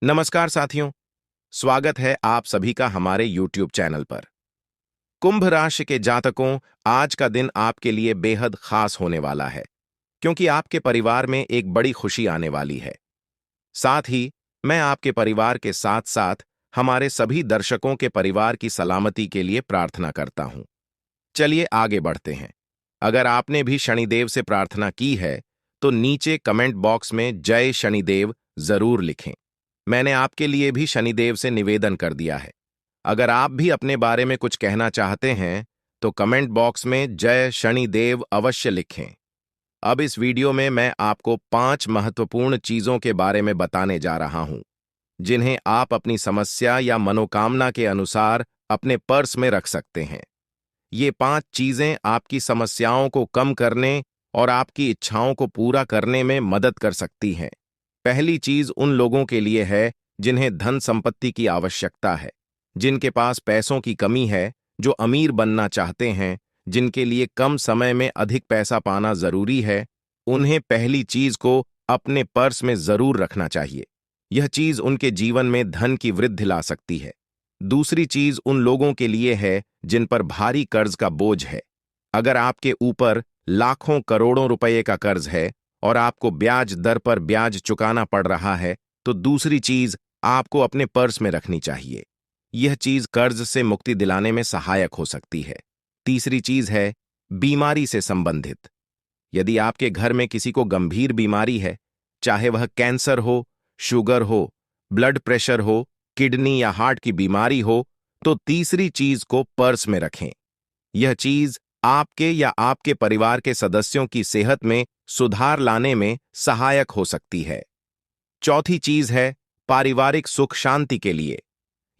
नमस्कार साथियों, स्वागत है आप सभी का हमारे YouTube चैनल पर। कुंभ राशि के जातकों, आज का दिन आपके लिए बेहद खास होने वाला है, क्योंकि आपके परिवार में एक बड़ी खुशी आने वाली है। साथ ही मैं आपके परिवार के साथ-साथ हमारे सभी दर्शकों के परिवार की सलामती के लिए प्रार्थना करता हूं। चलिए आगे बढ़ते हैं। अगर आपने भी शनिदेव से प्रार्थना की है, तो नीचे कमेंट बॉक्स में जय शनिदेव जरूर लिखें। मैंने आपके लिए भी शनिदेव से निवेदन कर दिया है। अगर आप भी अपने बारे में कुछ कहना चाहते हैं, तो कमेंट बॉक्स में जय शनिदेव अवश्य लिखें। अब इस वीडियो में मैं आपको 5 महत्वपूर्ण चीजों के बारे में बताने जा रहा हूं, जिन्हें आप अपनी समस्या या मनोकामना के अनुसार अपने पर्स में रख सकते हैं। ये 5 चीजें आपकी समस्याओं को कम करने और आपकी इच्छाओं को पूरा करने में मदद कर सकती हैं। पहली चीज उन लोगों के लिए है जिन्हें धन संपत्ति की आवश्यकता है, जिनके पास पैसों की कमी है, जो अमीर बनना चाहते हैं, जिनके लिए कम समय में अधिक पैसा पाना जरूरी है। उन्हें पहली चीज को अपने पर्स में जरूर रखना चाहिए। यह चीज उनके जीवन में धन की वृद्धि ला सकती है। दूसरी चीज उन लोगों के लिए है जिन पर भारी कर्ज का बोझ है। अगर आपके ऊपर लाखों करोड़ों रुपए का कर्ज है और आपको ब्याज दर पर ब्याज चुकाना पड़ रहा है, तो दूसरी चीज आपको अपने पर्स में रखनी चाहिए। यह चीज कर्ज से मुक्ति दिलाने में सहायक हो सकती है। तीसरी चीज है बीमारी से संबंधित। यदि आपके घर में किसी को गंभीर बीमारी है, चाहे वह कैंसर हो, शुगर हो, ब्लड प्रेशर हो, किडनी या हार्ट की बीमारी हो, तो तीसरी चीज को पर्स में रखें। यह चीज आपके या आपके परिवार के सदस्यों की सेहत में सुधार लाने में सहायक हो सकती है। चौथी चीज है पारिवारिक सुख शांति के लिए।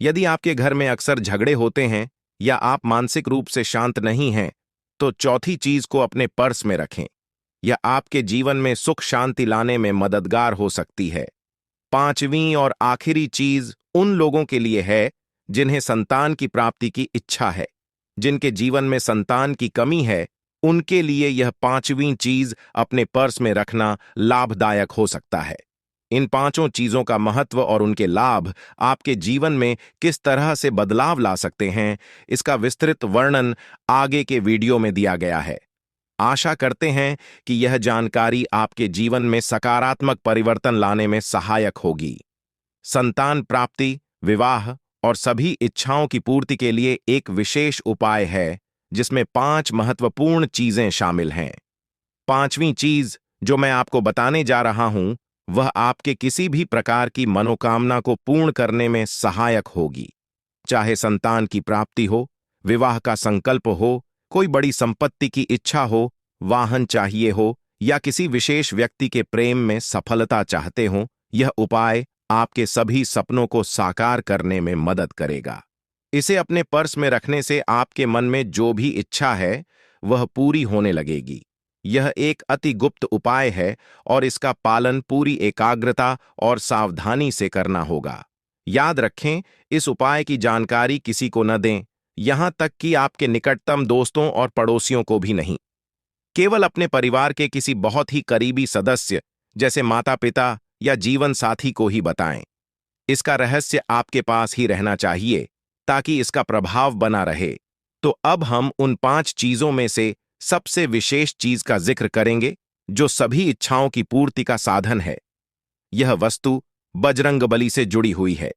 यदि आपके घर में अक्सर झगड़े होते हैं या आप मानसिक रूप से शांत नहीं हैं, तो चौथी चीज को अपने पर्स में रखें। यह आपके जीवन में सुख शांति लाने में मददगार हो सकती है। पांचवीं और आखिरी चीज उन लोगों के लिए है जिन्हें संतान की प्राप्ति की इच्छा है। जिनके जीवन में संतान की कमी है, उनके लिए यह पांचवीं चीज अपने पर्स में रखना लाभदायक हो सकता है। इन पांचों चीजों का महत्व और उनके लाभ आपके जीवन में किस तरह से बदलाव ला सकते हैं, इसका विस्तृत वर्णन आगे के वीडियो में दिया गया है। आशा करते हैं कि यह जानकारी आपके जीवन में सकारात्मक परिवर्तन लाने में सहायक होगी। संतान प्राप्ति, विवाह और सभी इच्छाओं की पूर्ति के लिए एक विशेष उपाय है, जिसमें 5 महत्वपूर्ण चीजें शामिल हैं। पांचवीं चीज जो मैं आपको बताने जा रहा हूं, वह आपके किसी भी प्रकार की मनोकामना को पूर्ण करने में सहायक होगी। चाहे संतान की प्राप्ति हो, विवाह का संकल्प हो, कोई बड़ी संपत्ति की इच्छा हो, वाहन चाहिए हो या किसी विशेष व्यक्ति के प्रेम में सफलता चाहते हो, यह उपाय आपके सभी सपनों को साकार करने में मदद करेगा। इसे अपने पर्स में रखने से आपके मन में जो भी इच्छा है, वह पूरी होने लगेगी। यह एक अति गुप्त उपाय है और इसका पालन पूरी एकाग्रता और सावधानी से करना होगा। याद रखें, इस उपाय की जानकारी किसी को न दें, यहां तक कि आपके निकटतम दोस्तों और पड़ोसियों को भी नहीं। केवल अपने परिवार के किसी बहुत ही करीबी सदस्य, जैसे माता-पिता या जीवन साथी को ही बताएं। इसका रहस्य आपके पास ही रहना चाहिए, ताकि इसका प्रभाव बना रहे। तो अब हम उन 5 चीजों में से सबसे विशेष चीज का जिक्र करेंगे, जो सभी इच्छाओं की पूर्ति का साधन है। यह वस्तु बजरंगबली से जुड़ी हुई है।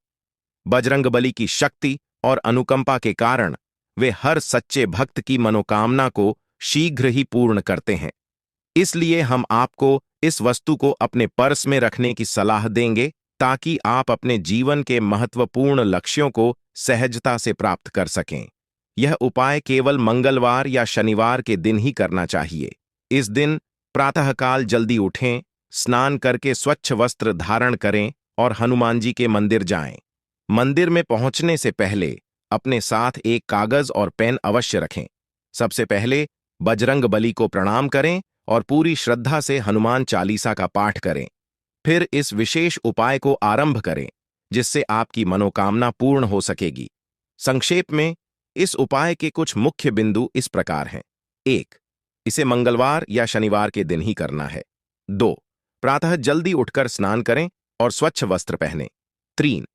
बजरंगबली की शक्ति और अनुकंपा के कारण वे हर सच्चे भक्त की मनोकामना को शीघ्र ही पूर्ण करते हैं। इसलिए हम आपको इस वस्तु को अपने पर्स में रखने की सलाह देंगे, ताकि आप अपने जीवन के महत्वपूर्ण लक्ष्यों को सहजता से प्राप्त कर सकें। यह उपाय केवल मंगलवार या शनिवार के दिन ही करना चाहिए। इस दिन प्रातःकाल जल्दी उठें, स्नान करके स्वच्छ वस्त्र धारण करें और हनुमान जी के मंदिर जाएं। मंदिर में पहुंचने से पहले अपने साथ एक कागज और पेन अवश्य रखें। सबसे पहले बजरंगबली को प्रणाम करें और पूरी श्रद्धा से हनुमान चालीसा का पाठ करें। फिर इस विशेष उपाय को आरंभ करें, जिससे आपकी मनोकामना पूर्ण हो सकेगी। संक्षेप में, इस उपाय के कुछ मुख्य बिंदु इस प्रकार हैं। 1. इसे मंगलवार या शनिवार के दिन ही करना है। 2. प्रातः जल्दी उठकर स्नान करें और स्वच्छ वस्त्र पहनें। 3.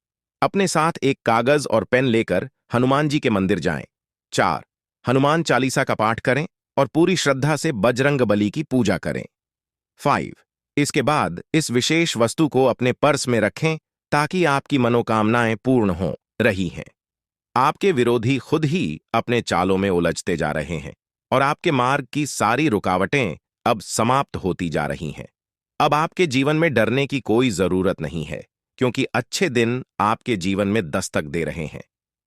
अपने साथ एक कागज और पेन लेकर हनुमान जी के मंदिर जाएं। 4. हनुमान चालीसा का पाठ करें और पूरी श्रद्धा से बजरंग बली की पूजा करें। 5. इसके बाद इस विशेष वस्तु को अपने पर्स में रखें ताकि आपकी मनोकामनाएं पूर्ण हो रही हैं। आपके विरोधी खुद ही अपने चालों में उलझते जा रहे हैं और आपके मार्ग की सारी रुकावटें अब समाप्त होती जा रही हैं। अब आपके जीवन में डरने की कोई जरूरत नहीं है, क्योंकि अच्छे दिन आपके जीवन में दस्तक दे रहे हैं।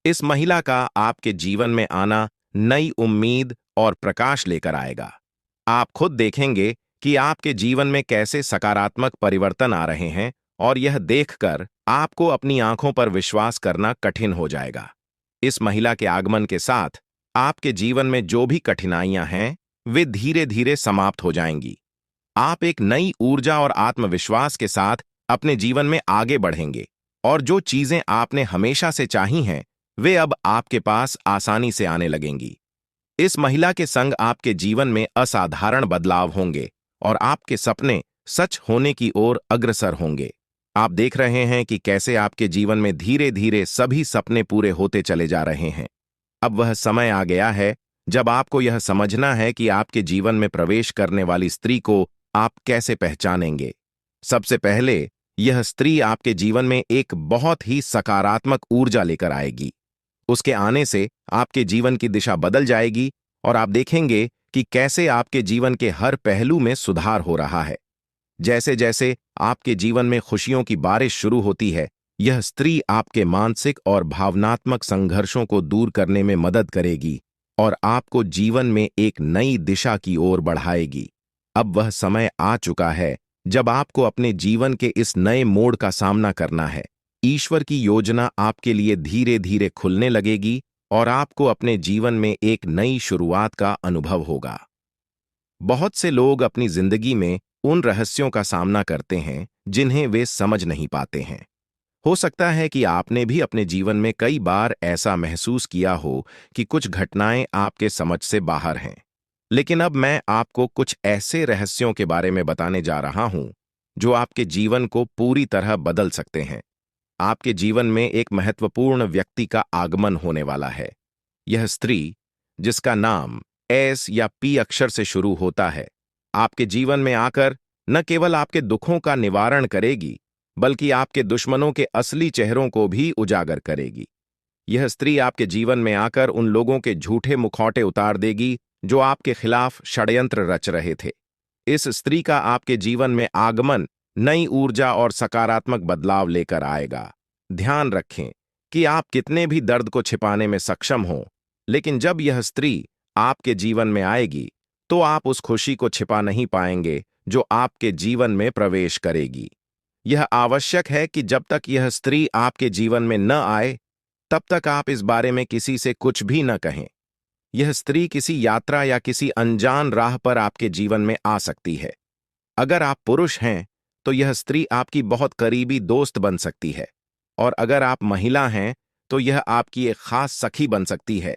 इस महिला का आपके जीवन में आना नई उम्मीद और प्रकाश लेकर आएगा। आप खुद देखेंगे कि आपके जीवन में कैसे सकारात्मक परिवर्तन आ रहे हैं और यह देखकर आपको अपनी आंखों पर विश्वास करना कठिन हो जाएगा। इस महिला के आगमन के साथ आपके जीवन में जो भी कठिनाइयां हैं, वे धीरे धीरे समाप्त हो जाएंगी। आप एक नई ऊर्जा और आत्मविश्वास के साथ अपने जीवन में आगे बढ़ेंगे और जो चीजें आपने हमेशा से चाही हैं, वे अब आपके पास आसानी से आने लगेंगी। इस महिला के संग आपके जीवन में असाधारण बदलाव होंगे और आपके सपने सच होने की ओर अग्रसर होंगे। आप देख रहे हैं कि कैसे आपके जीवन में धीरे धीरे सभी सपने पूरे होते चले जा रहे हैं। अब वह समय आ गया है जब आपको यह समझना है कि आपके जीवन में प्रवेश करने वाली स्त्री को आप कैसे पहचानेंगे। सबसे पहले, यह स्त्री आपके जीवन में एक बहुत ही सकारात्मक ऊर्जा लेकर आएगी। उसके आने से आपके जीवन की दिशा बदल जाएगी और आप देखेंगे कि कैसे आपके जीवन के हर पहलू में सुधार हो रहा है। जैसे जैसे आपके जीवन में खुशियों की बारिश शुरू होती है, यह स्त्री आपके मानसिक और भावनात्मक संघर्षों को दूर करने में मदद करेगी और आपको जीवन में एक नई दिशा की ओर बढ़ाएगी। अब वह समय आ चुका है जब आपको अपने जीवन के इस नए मोड़ का सामना करना है। ईश्वर की योजना आपके लिए धीरे धीरे खुलने लगेगी और आपको अपने जीवन में एक नई शुरुआत का अनुभव होगा। बहुत से लोग अपनी जिंदगी में उन रहस्यों का सामना करते हैं जिन्हें वे समझ नहीं पाते हैं। हो सकता है कि आपने भी अपने जीवन में कई बार ऐसा महसूस किया हो कि कुछ घटनाएं आपके समझ से बाहर हैं। लेकिन अब मैं आपको कुछ ऐसे रहस्यों के बारे में बताने जा रहा हूं जो आपके जीवन को पूरी तरह बदल सकते हैं। आपके जीवन में एक महत्वपूर्ण व्यक्ति का आगमन होने वाला है। यह स्त्री, जिसका नाम एस या पी अक्षर से शुरू होता है, आपके जीवन में आकर न केवल आपके दुखों का निवारण करेगी, बल्कि आपके दुश्मनों के असली चेहरों को भी उजागर करेगी। यह स्त्री आपके जीवन में आकर उन लोगों के झूठे मुखौटे उतार देगी जो आपके खिलाफ षड्यंत्र रच रहे थे। इस स्त्री का आपके जीवन में आगमन नई ऊर्जा और सकारात्मक बदलाव लेकर आएगा। ध्यान रखें कि आप कितने भी दर्द को छिपाने में सक्षम हों, लेकिन जब यह स्त्री आपके जीवन में आएगी तो आप उस खुशी को छिपा नहीं पाएंगे जो आपके जीवन में प्रवेश करेगी। यह आवश्यक है कि जब तक यह स्त्री आपके जीवन में न आए, तब तक आप इस बारे में किसी से कुछ भी न कहें। यह स्त्री किसी यात्रा या किसी अनजान राह पर आपके जीवन में आ सकती है। अगर आप पुरुष हैं तो यह स्त्री आपकी बहुत करीबी दोस्त बन सकती है, और अगर आप महिला हैं तो यह आपकी एक खास सखी बन सकती है।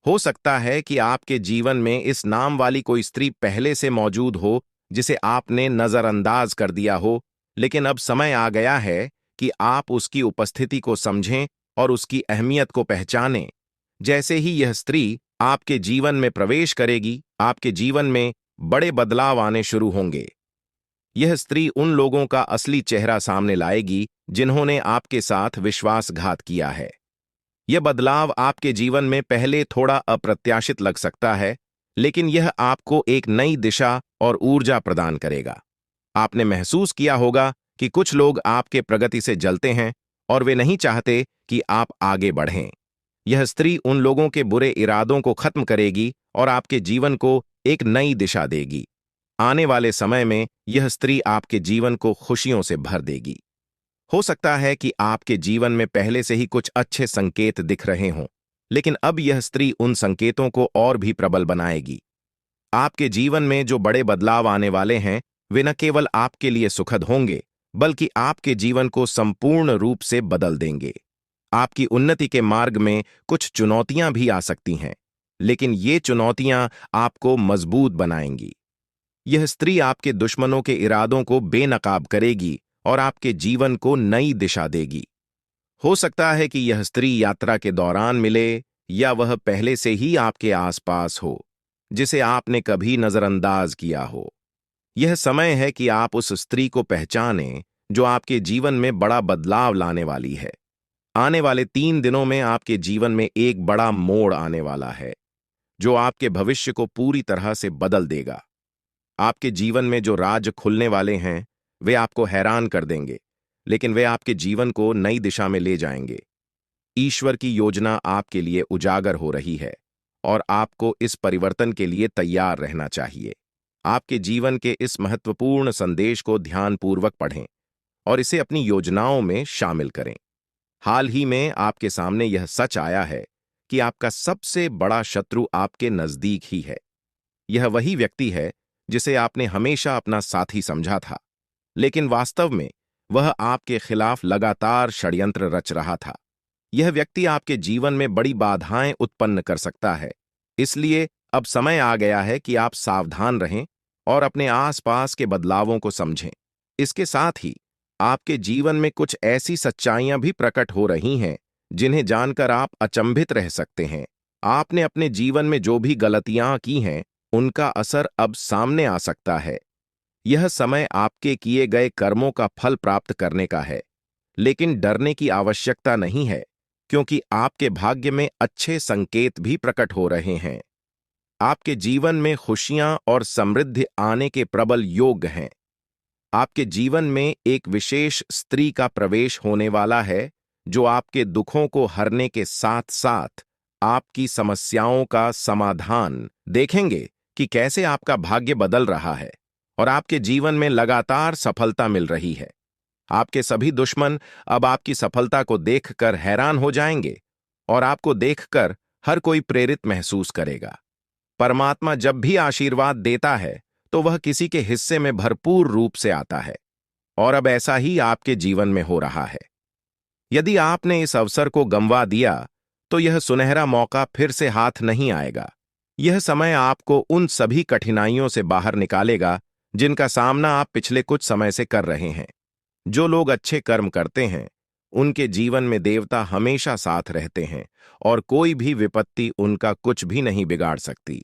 हो सकता है कि आपके जीवन में इस नाम वाली कोई स्त्री पहले से मौजूद हो जिसे आपने नजरअंदाज कर दिया हो, लेकिन अब समय आ गया है कि आप उसकी उपस्थिति को समझें और उसकी अहमियत को पहचानें। जैसे ही यह स्त्री आपके जीवन में प्रवेश करेगी, आपके जीवन में बड़े बदलाव आने शुरू होंगे। यह स्त्री उन लोगों का असली चेहरा सामने लाएगी जिन्होंने आपके साथ विश्वासघात किया है। यह बदलाव आपके जीवन में पहले थोड़ा अप्रत्याशित लग सकता है, लेकिन यह आपको एक नई दिशा और ऊर्जा प्रदान करेगा। आपने महसूस किया होगा कि कुछ लोग आपके प्रगति से जलते हैं और वे नहीं चाहते कि आप आगे बढ़ें। यह स्त्री उन लोगों के बुरे इरादों को खत्म करेगी और आपके जीवन को एक नई दिशा देगी। आने वाले समय में यह स्त्री आपके जीवन को खुशियों से भर देगी। हो सकता है कि आपके जीवन में पहले से ही कुछ अच्छे संकेत दिख रहे हों, लेकिन अब यह स्त्री उन संकेतों को और भी प्रबल बनाएगी। आपके जीवन में जो बड़े बदलाव आने वाले हैं, वे न केवल आपके लिए सुखद होंगे, बल्कि आपके जीवन को संपूर्ण रूप से बदल देंगे। आपकी उन्नति के मार्ग में कुछ चुनौतियां भी आ सकती हैं, लेकिन ये चुनौतियां आपको मजबूत बनाएंगी। यह स्त्री आपके दुश्मनों के इरादों को बेनकाब करेगी और आपके जीवन को नई दिशा देगी। हो सकता है कि यह स्त्री यात्रा के दौरान मिले या वह पहले से ही आपके आसपास हो, जिसे आपने कभी नजरअंदाज किया हो। यह समय है कि आप उस स्त्री को पहचानें जो आपके जीवन में बड़ा बदलाव लाने वाली है। आने वाले 3 दिनों में आपके जीवन में एक बड़ा मोड़ आने वाला है, जो आपके भविष्य को पूरी तरह से बदल देगा। आपके जीवन में जो राज खुलने वाले हैं, वे आपको हैरान कर देंगे, लेकिन वे आपके जीवन को नई दिशा में ले जाएंगे। ईश्वर की योजना आपके लिए उजागर हो रही है और आपको इस परिवर्तन के लिए तैयार रहना चाहिए। आपके जीवन के इस महत्वपूर्ण संदेश को ध्यानपूर्वक पढ़ें और इसे अपनी योजनाओं में शामिल करें। हाल ही में आपके सामने यह सच आया है कि आपका सबसे बड़ा शत्रु आपके नजदीक ही है। यह वही व्यक्ति है जिसे आपने हमेशा अपना साथी समझा था, लेकिन वास्तव में वह आपके खिलाफ लगातार षड्यंत्र रच रहा था। यह व्यक्ति आपके जीवन में बड़ी बाधाएं उत्पन्न कर सकता है, इसलिए अब समय आ गया है कि आप सावधान रहें और अपने आसपास के बदलावों को समझें। इसके साथ ही आपके जीवन में कुछ ऐसी सच्चाइयां भी प्रकट हो रही हैं जिन्हें जानकर आप अचंभित रह सकते हैं। आपने अपने जीवन में जो भी गलतियां की हैं, उनका असर अब सामने आ सकता है। यह समय आपके किए गए कर्मों का फल प्राप्त करने का है, लेकिन डरने की आवश्यकता नहीं है, क्योंकि आपके भाग्य में अच्छे संकेत भी प्रकट हो रहे हैं। आपके जीवन में खुशियां और समृद्धि आने के प्रबल योग हैं। आपके जीवन में एक विशेष स्त्री का प्रवेश होने वाला है, जो आपके दुखों को हरने के साथ साथ आपकी समस्याओं का समाधान देखेंगे कि कैसे आपका भाग्य बदल रहा है और आपके जीवन में लगातार सफलता मिल रही है। आपके सभी दुश्मन अब आपकी सफलता को देखकर हैरान हो जाएंगे और आपको देखकर हर कोई प्रेरित महसूस करेगा। परमात्मा जब भी आशीर्वाद देता है तो वह किसी के हिस्से में भरपूर रूप से आता है, और अब ऐसा ही आपके जीवन में हो रहा है। यदि आपने इस अवसर को गंवा दिया तो यह सुनहरा मौका फिर से हाथ नहीं आएगा। यह समय आपको उन सभी कठिनाइयों से बाहर निकालेगा जिनका सामना आप पिछले कुछ समय से कर रहे हैं। जो लोग अच्छे कर्म करते हैं, उनके जीवन में देवता हमेशा साथ रहते हैं और कोई भी विपत्ति उनका कुछ भी नहीं बिगाड़ सकती।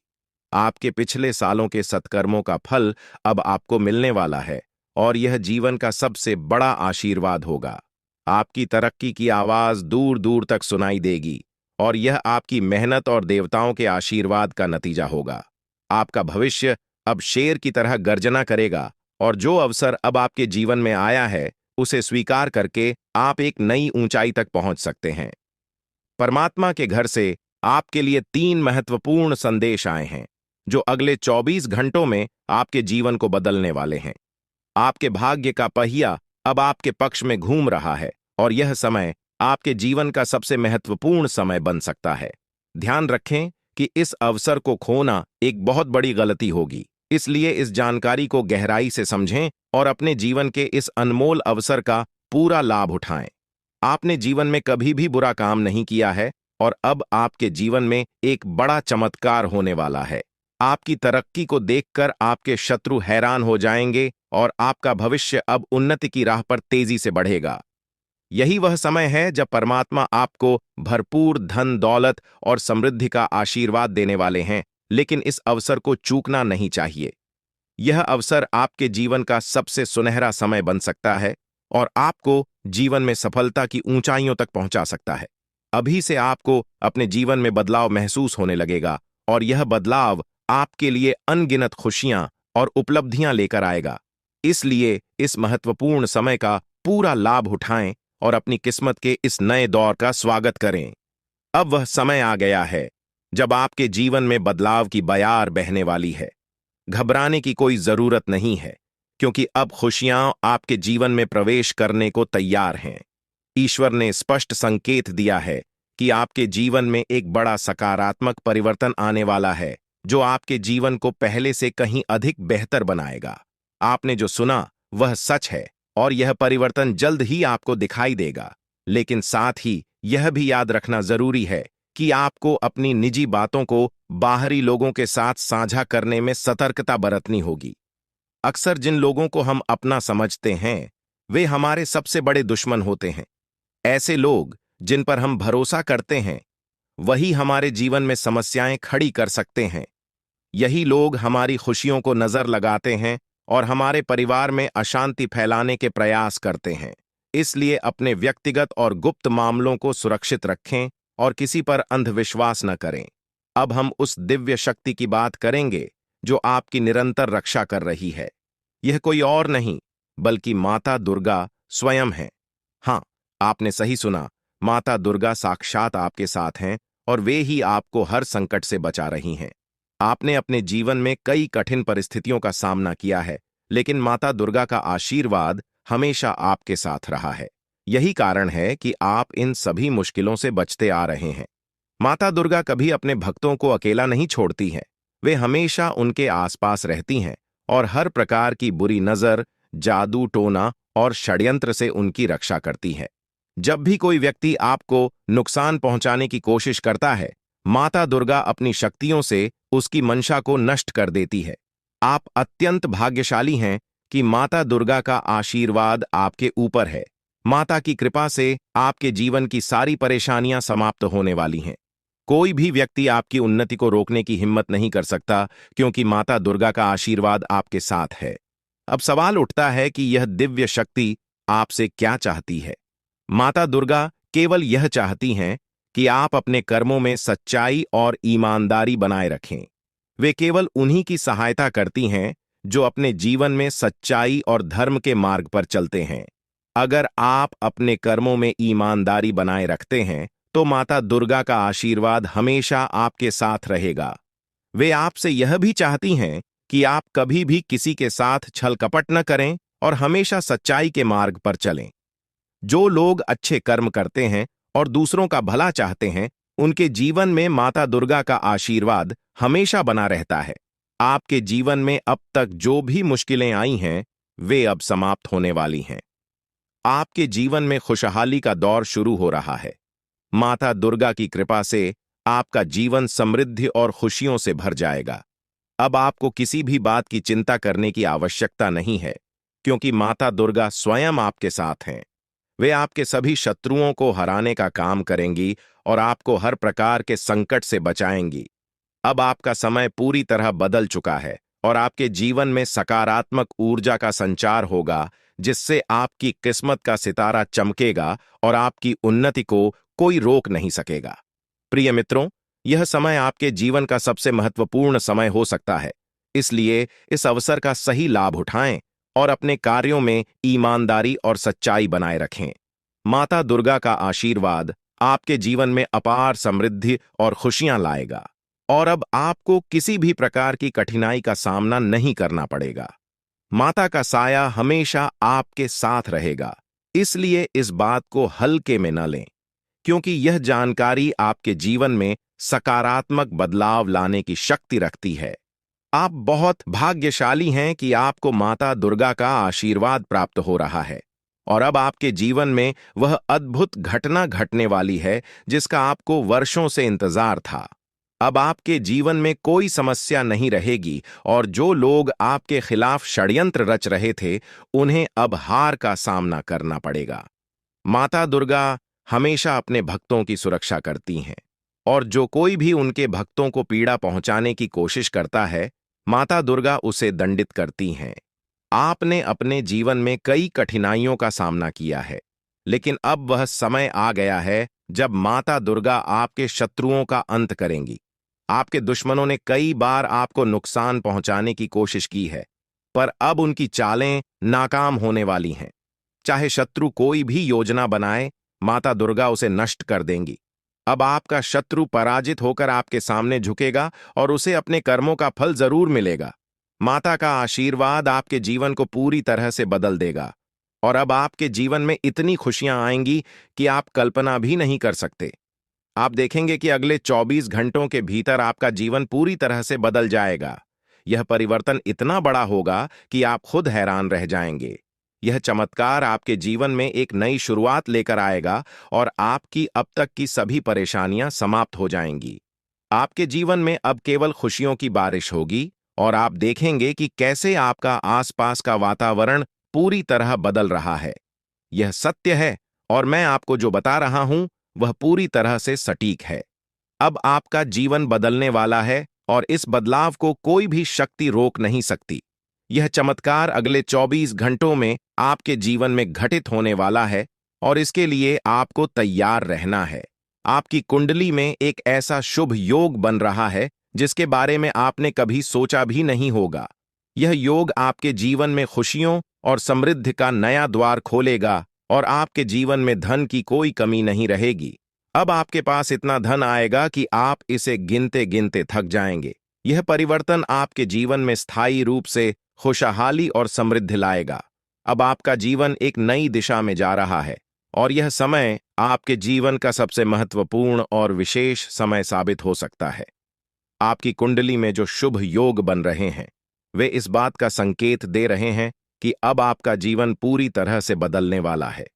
आपके पिछले सालों के सत्कर्मों का फल अब आपको मिलने वाला है और यह जीवन का सबसे बड़ा आशीर्वाद होगा। आपकी तरक्की की आवाज दूर दूर तक सुनाई देगी और यह आपकी मेहनत और देवताओं के आशीर्वाद का नतीजा होगा। आपका भविष्य अब शेर की तरह गर्जना करेगा और जो अवसर अब आपके जीवन में आया है, उसे स्वीकार करके आप एक नई ऊंचाई तक पहुंच सकते हैं। परमात्मा के घर से आपके लिए 3 महत्वपूर्ण संदेश आए हैं, जो अगले 24 घंटों में आपके जीवन को बदलने वाले हैं। आपके भाग्य का पहिया अब आपके पक्ष में घूम रहा है और यह समय आपके जीवन का सबसे महत्वपूर्ण समय बन सकता है। ध्यान रखें कि इस अवसर को खोना एक बहुत बड़ी गलती होगी, इसलिए इस जानकारी को गहराई से समझें और अपने जीवन के इस अनमोल अवसर का पूरा लाभ उठाएं। आपने जीवन में कभी भी बुरा काम नहीं किया है और अब आपके जीवन में एक बड़ा चमत्कार होने वाला है। आपकी तरक्की को देखकर आपके शत्रु हैरान हो जाएंगे और आपका भविष्य अब उन्नति की राह पर तेजी से बढ़ेगा। यही वह समय है जब परमात्मा आपको भरपूर धन, दौलत और समृद्धि का आशीर्वाद देने वाले हैं, लेकिन इस अवसर को चूकना नहीं चाहिए। यह अवसर आपके जीवन का सबसे सुनहरा समय बन सकता है और आपको जीवन में सफलता की ऊंचाइयों तक पहुंचा सकता है। अभी से आपको अपने जीवन में बदलाव महसूस होने लगेगा और यह बदलाव आपके लिए अनगिनत खुशियां और उपलब्धियां लेकर आएगा। इसलिए इस महत्वपूर्ण समय का पूरा लाभ उठाएं और अपनी किस्मत के इस नए दौर का स्वागत करें। अब वह समय आ गया है जब आपके जीवन में बदलाव की बयार बहने वाली है। घबराने की कोई जरूरत नहीं है, क्योंकि अब खुशियां आपके जीवन में प्रवेश करने को तैयार हैं। ईश्वर ने स्पष्ट संकेत दिया है कि आपके जीवन में एक बड़ा सकारात्मक परिवर्तन आने वाला है, जो आपके जीवन को पहले से कहीं अधिक बेहतर बनाएगा। आपने जो सुना वह सच है और यह परिवर्तन जल्द ही आपको दिखाई देगा, लेकिन साथ ही यह भी याद रखना जरूरी है कि आपको अपनी निजी बातों को बाहरी लोगों के साथ साझा करने में सतर्कता बरतनी होगी। अक्सर जिन लोगों को हम अपना समझते हैं, वे हमारे सबसे बड़े दुश्मन होते हैं। ऐसे लोग जिन पर हम भरोसा करते हैं वही हमारे जीवन में समस्याएं खड़ी कर सकते हैं। यही लोग हमारी खुशियों को नजर लगाते हैं और हमारे परिवार में अशांति फैलाने के प्रयास करते हैं। इसलिए अपने व्यक्तिगत और गुप्त मामलों को सुरक्षित रखें और किसी पर अंधविश्वास न करें। अब हम उस दिव्य शक्ति की बात करेंगे जो आपकी निरंतर रक्षा कर रही है। यह कोई और नहीं बल्कि माता दुर्गा स्वयं है। हाँ, आपने सही सुना, माता दुर्गा साक्षात आपके साथ हैं और वे ही आपको हर संकट से बचा रही हैं। आपने अपने जीवन में कई कठिन परिस्थितियों का सामना किया है, लेकिन माता दुर्गा का आशीर्वाद हमेशा आपके साथ रहा है। यही कारण है कि आप इन सभी मुश्किलों से बचते आ रहे हैं। माता दुर्गा कभी अपने भक्तों को अकेला नहीं छोड़ती हैं। वे हमेशा उनके आसपास रहती हैं और हर प्रकार की बुरी नजर, जादू टोना और षड्यंत्र से उनकी रक्षा करती है। जब भी कोई व्यक्ति आपको नुकसान पहुंचाने की कोशिश करता है, माता दुर्गा अपनी शक्तियों से उसकी मंशा को नष्ट कर देती है। आप अत्यंत भाग्यशाली हैं कि माता दुर्गा का आशीर्वाद आपके ऊपर है। माता की कृपा से आपके जीवन की सारी परेशानियां समाप्त होने वाली हैं। कोई भी व्यक्ति आपकी उन्नति को रोकने की हिम्मत नहीं कर सकता, क्योंकि माता दुर्गा का आशीर्वाद आपके साथ है। अब सवाल उठता है कि यह दिव्य शक्ति आपसे क्या चाहती है। माता दुर्गा केवल यह चाहती हैं कि आप अपने कर्मों में सच्चाई और ईमानदारी बनाए रखें। वे केवल उन्हीं की सहायता करती हैं जो अपने जीवन में सच्चाई और धर्म के मार्ग पर चलते हैं। अगर आप अपने कर्मों में ईमानदारी बनाए रखते हैं तो माता दुर्गा का आशीर्वाद हमेशा आपके साथ रहेगा। वे आपसे यह भी चाहती हैं कि आप कभी भी किसी के साथ छल कपट न करें और हमेशा सच्चाई के मार्ग पर चलें। जो लोग अच्छे कर्म करते हैं और दूसरों का भला चाहते हैं, उनके जीवन में माता दुर्गा का आशीर्वाद हमेशा बना रहता है। आपके जीवन में अब तक जो भी मुश्किलें आई हैं, वे अब समाप्त होने वाली हैं। आपके जीवन में खुशहाली का दौर शुरू हो रहा है। माता दुर्गा की कृपा से आपका जीवन समृद्धि और खुशियों से भर जाएगा। अब आपको किसी भी बात की चिंता करने की आवश्यकता नहीं है, क्योंकि माता दुर्गा स्वयं आपके साथ हैं। वे आपके सभी शत्रुओं को हराने का काम करेंगी और आपको हर प्रकार के संकट से बचाएंगी। अब आपका समय पूरी तरह बदल चुका है और आपके जीवन में सकारात्मक ऊर्जा का संचार होगा, जिससे आपकी किस्मत का सितारा चमकेगा और आपकी उन्नति को कोई रोक नहीं सकेगा। प्रिय मित्रों, यह समय आपके जीवन का सबसे महत्वपूर्ण समय हो सकता है। इसलिए इस अवसर का सही लाभ उठाएं और अपने कार्यों में ईमानदारी और सच्चाई बनाए रखें। माता दुर्गा का आशीर्वाद आपके जीवन में अपार समृद्धि और खुशियां लाएगा और अब आपको किसी भी प्रकार की कठिनाई का सामना नहीं करना पड़ेगा। माता का साया हमेशा आपके साथ रहेगा, इसलिए इस बात को हल्के में न लें, क्योंकि यह जानकारी आपके जीवन में सकारात्मक बदलाव लाने की शक्ति रखती है। आप बहुत भाग्यशाली हैं कि आपको माता दुर्गा का आशीर्वाद प्राप्त हो रहा है और अब आपके जीवन में वह अद्भुत घटना घटने वाली है जिसका आपको वर्षों से इंतजार था। अब आपके जीवन में कोई समस्या नहीं रहेगी और जो लोग आपके खिलाफ षड्यंत्र रच रहे थे, उन्हें अब हार का सामना करना पड़ेगा। माता दुर्गा हमेशा अपने भक्तों की सुरक्षा करती हैं और जो कोई भी उनके भक्तों को पीड़ा पहुंचाने की कोशिश करता है, माता दुर्गा उसे दंडित करती हैं। आपने अपने जीवन में कई कठिनाइयों का सामना किया है, लेकिन अब वह समय आ गया है जब माता दुर्गा आपके शत्रुओं का अंत करेंगी। आपके दुश्मनों ने कई बार आपको नुकसान पहुंचाने की कोशिश की है, पर अब उनकी चालें नाकाम होने वाली हैं। चाहे शत्रु कोई भी योजना बनाए, माता दुर्गा उसे नष्ट कर देंगी। अब आपका शत्रु पराजित होकर आपके सामने झुकेगा और उसे अपने कर्मों का फल जरूर मिलेगा। माता का आशीर्वाद आपके जीवन को पूरी तरह से बदल देगा और अब आपके जीवन में इतनी खुशियां आएंगी कि आप कल्पना भी नहीं कर सकते। आप देखेंगे कि अगले 24 घंटों के भीतर आपका जीवन पूरी तरह से बदल जाएगा। यह परिवर्तन इतना बड़ा होगा कि आप खुद हैरान रह जाएंगे। यह चमत्कार आपके जीवन में एक नई शुरुआत लेकर आएगा और आपकी अब तक की सभी परेशानियां समाप्त हो जाएंगी। आपके जीवन में अब केवल खुशियों की बारिश होगी और आप देखेंगे कि कैसे आपका आसपास का वातावरण पूरी तरह बदल रहा है। यह सत्य है और मैं आपको जो बता रहा हूं वह पूरी तरह से सटीक है। अब आपका जीवन बदलने वाला है और इस बदलाव को कोई भी शक्ति रोक नहीं सकती। यह चमत्कार अगले 24 घंटों में आपके जीवन में घटित होने वाला है और इसके लिए आपको तैयार रहना है। आपकी कुंडली में एक ऐसा शुभ योग बन रहा है जिसके बारे में आपने कभी सोचा भी नहीं होगा। यह योग आपके जीवन में खुशियों और समृद्धि का नया द्वार खोलेगा और आपके जीवन में धन की कोई कमी नहीं रहेगी। अब आपके पास इतना धन आएगा कि आप इसे गिनते गिनते थक जाएंगे। यह परिवर्तन आपके जीवन में स्थायी रूप से खुशहाली और समृद्धि लाएगा। अब आपका जीवन एक नई दिशा में जा रहा है और यह समय आपके जीवन का सबसे महत्वपूर्ण और विशेष समय साबित हो सकता है। आपकी कुंडली में जो शुभ योग बन रहे हैं वे इस बात का संकेत दे रहे हैं कि अब आपका जीवन पूरी तरह से बदलने वाला है।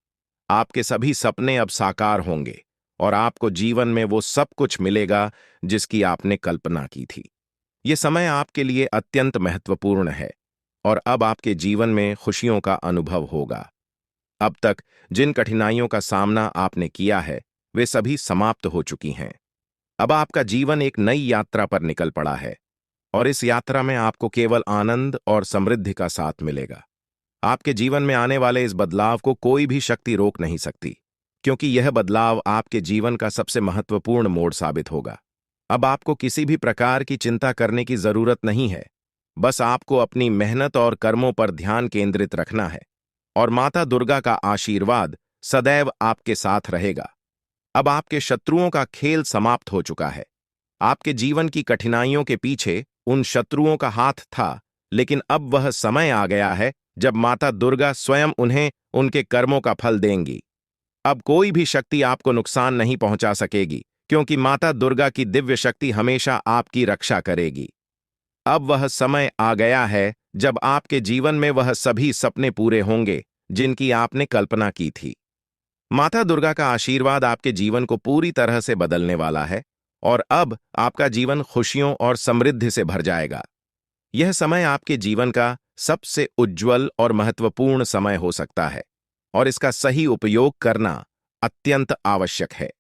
आपके सभी सपने अब साकार होंगे और आपको जीवन में वो सब कुछ मिलेगा जिसकी आपने कल्पना की थी। ये समय आपके लिए अत्यंत महत्वपूर्ण है और अब आपके जीवन में खुशियों का अनुभव होगा। अब तक जिन कठिनाइयों का सामना आपने किया है वे सभी समाप्त हो चुकी हैं। अब आपका जीवन एक नई यात्रा पर निकल पड़ा है और इस यात्रा में आपको केवल आनंद और समृद्धि का साथ मिलेगा। आपके जीवन में आने वाले इस बदलाव को कोई भी शक्ति रोक नहीं सकती, क्योंकि यह बदलाव आपके जीवन का सबसे महत्वपूर्ण मोड़ साबित होगा। अब आपको किसी भी प्रकार की चिंता करने की जरूरत नहीं है। बस आपको अपनी मेहनत और कर्मों पर ध्यान केंद्रित रखना है और माता दुर्गा का आशीर्वाद सदैव आपके साथ रहेगा। अब आपके शत्रुओं का खेल समाप्त हो चुका है। आपके जीवन की कठिनाइयों के पीछे उन शत्रुओं का हाथ था, लेकिन अब वह समय आ गया है जब माता दुर्गा स्वयं उन्हें उनके कर्मों का फल देंगी। अब कोई भी शक्ति आपको नुकसान नहीं पहुंचा सकेगी, क्योंकि माता दुर्गा की दिव्य शक्ति हमेशा आपकी रक्षा करेगी। अब वह समय आ गया है जब आपके जीवन में वह सभी सपने पूरे होंगे जिनकी आपने कल्पना की थी। माता दुर्गा का आशीर्वाद आपके जीवन को पूरी तरह से बदलने वाला है और अब आपका जीवन खुशियों और समृद्धि से भर जाएगा। यह समय आपके जीवन का सबसे उज्जवल और महत्वपूर्ण समय हो सकता है और इसका सही उपयोग करना अत्यंत आवश्यक है।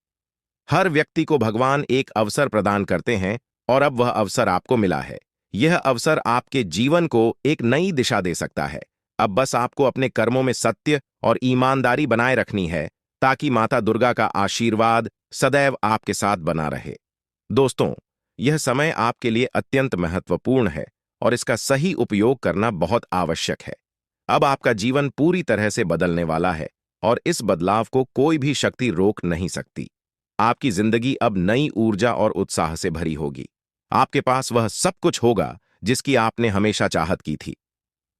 हर व्यक्ति को भगवान एक अवसर प्रदान करते हैं और अब वह अवसर आपको मिला है। यह अवसर आपके जीवन को एक नई दिशा दे सकता है। अब बस आपको अपने कर्मों में सत्य और ईमानदारी बनाए रखनी है ताकि माता दुर्गा का आशीर्वाद सदैव आपके साथ बना रहे। दोस्तों, यह समय आपके लिए अत्यंत महत्वपूर्ण है और इसका सही उपयोग करना बहुत आवश्यक है। अब आपका जीवन पूरी तरह से बदलने वाला है और इस बदलाव को कोई भी शक्ति रोक नहीं सकती। आपकी जिंदगी अब नई ऊर्जा और उत्साह से भरी होगी। आपके पास वह सब कुछ होगा जिसकी आपने हमेशा चाहत की थी।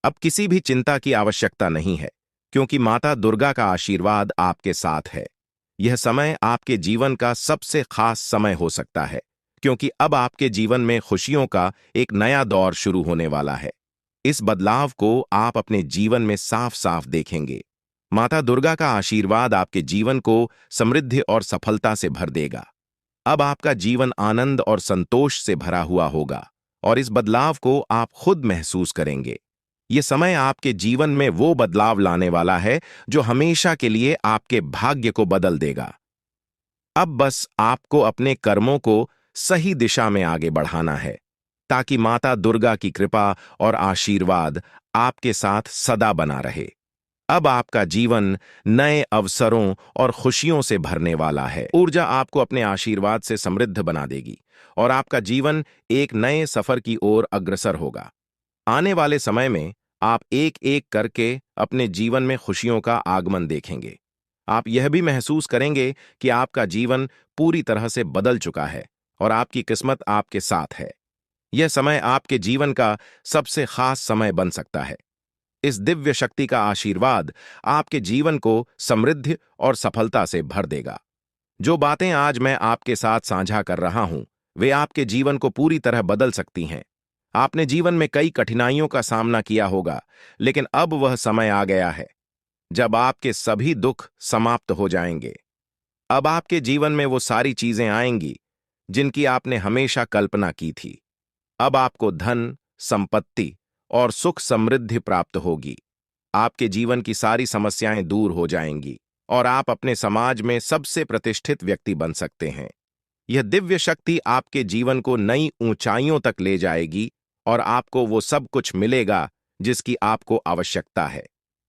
अब किसी भी चिंता की आवश्यकता नहीं है, क्योंकि माता दुर्गा का आशीर्वाद आपके साथ है। यह समय आपके जीवन का सबसे खास समय हो सकता है, क्योंकि अब आपके जीवन में खुशियों का एक नया दौर शुरू होने वाला है। इस बदलाव को आप अपने जीवन में साफ साफ देखेंगे। माता दुर्गा का आशीर्वाद आपके जीवन को समृद्धि और सफलता से भर देगा। अब आपका जीवन आनंद और संतोष से भरा हुआ होगा और इस बदलाव को आप खुद महसूस करेंगे। ये समय आपके जीवन में वो बदलाव लाने वाला है जो हमेशा के लिए आपके भाग्य को बदल देगा। अब बस आपको अपने कर्मों को सही दिशा में आगे बढ़ाना है, ताकि माता दुर्गा की कृपा और आशीर्वाद आपके साथ सदा बना रहे। अब आपका जीवन नए अवसरों और खुशियों से भरने वाला है। ऊर्जा आपको अपने आशीर्वाद से समृद्ध बना देगी और आपका जीवन एक नए सफर की ओर अग्रसर होगा। आने वाले समय में आप एक एक करके अपने जीवन में खुशियों का आगमन देखेंगे। आप यह भी महसूस करेंगे कि आपका जीवन पूरी तरह से बदल चुका है और आपकी किस्मत आपके साथ है। यह समय आपके जीवन का सबसे खास समय बन सकता है। इस दिव्य शक्ति का आशीर्वाद आपके जीवन को समृद्धि और सफलता से भर देगा। जो बातें आज मैं आपके साथ साझा कर रहा हूं, वे आपके जीवन को पूरी तरह बदल सकती हैं। आपने जीवन में कई कठिनाइयों का सामना किया होगा, लेकिन अब वह समय आ गया है जब आपके सभी दुख समाप्त हो जाएंगे। अब आपके जीवन में वो सारी चीजें आएंगी जिनकी आपने हमेशा कल्पना की थी। अब आपको धन, संपत्ति और सुख समृद्धि प्राप्त होगी। आपके जीवन की सारी समस्याएं दूर हो जाएंगी और आप अपने समाज में सबसे प्रतिष्ठित व्यक्ति बन सकते हैं। यह दिव्य शक्ति आपके जीवन को नई ऊंचाइयों तक ले जाएगी और आपको वो सब कुछ मिलेगा जिसकी आपको आवश्यकता है।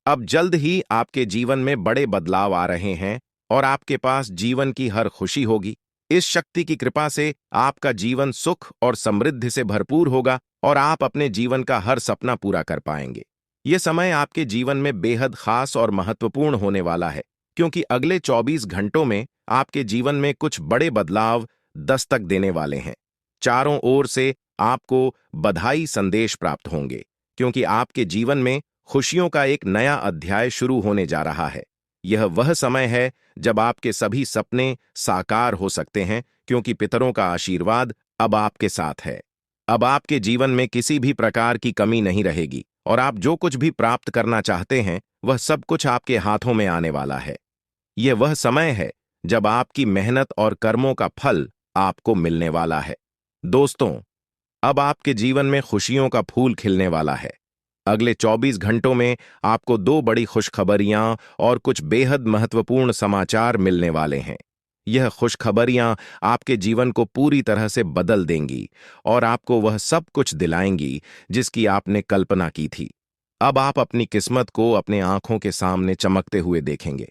अब जल्द ही आपके जीवन में बड़े बदलाव आ रहे हैं और आपके पास जीवन की हर खुशी होगी। इस शक्ति की कृपा से आपका जीवन सुख और समृद्धि से भरपूर होगा और आप अपने जीवन का हर सपना पूरा कर पाएंगे। यह समय आपके जीवन में बेहद खास और महत्वपूर्ण होने वाला है, क्योंकि अगले 24 घंटों में आपके जीवन में कुछ बड़े बदलाव दस्तक देने वाले हैं। चारों ओर से आपको बधाई संदेश प्राप्त होंगे, क्योंकि आपके जीवन में खुशियों का एक नया अध्याय शुरू होने जा रहा है। यह वह समय है जब आपके सभी सपने साकार हो सकते हैं, क्योंकि पितरों का आशीर्वाद अब आपके साथ है। अब आपके जीवन में किसी भी प्रकार की कमी नहीं रहेगी और आप जो कुछ भी प्राप्त करना चाहते हैं वह सब कुछ आपके हाथों में आने वाला है। यह वह समय है जब आपकी मेहनत और कर्मों का फल आपको मिलने वाला है। दोस्तों, अब आपके जीवन में खुशियों का फूल खिलने वाला है। अगले 24 घंटों में आपको दो बड़ी खुशखबरियां और कुछ बेहद महत्वपूर्ण समाचार मिलने वाले हैं। यह खुशखबरियां आपके जीवन को पूरी तरह से बदल देंगी और आपको वह सब कुछ दिलाएंगी जिसकी आपने कल्पना की थी। अब आप अपनी किस्मत को अपने आंखों के सामने चमकते हुए देखेंगे।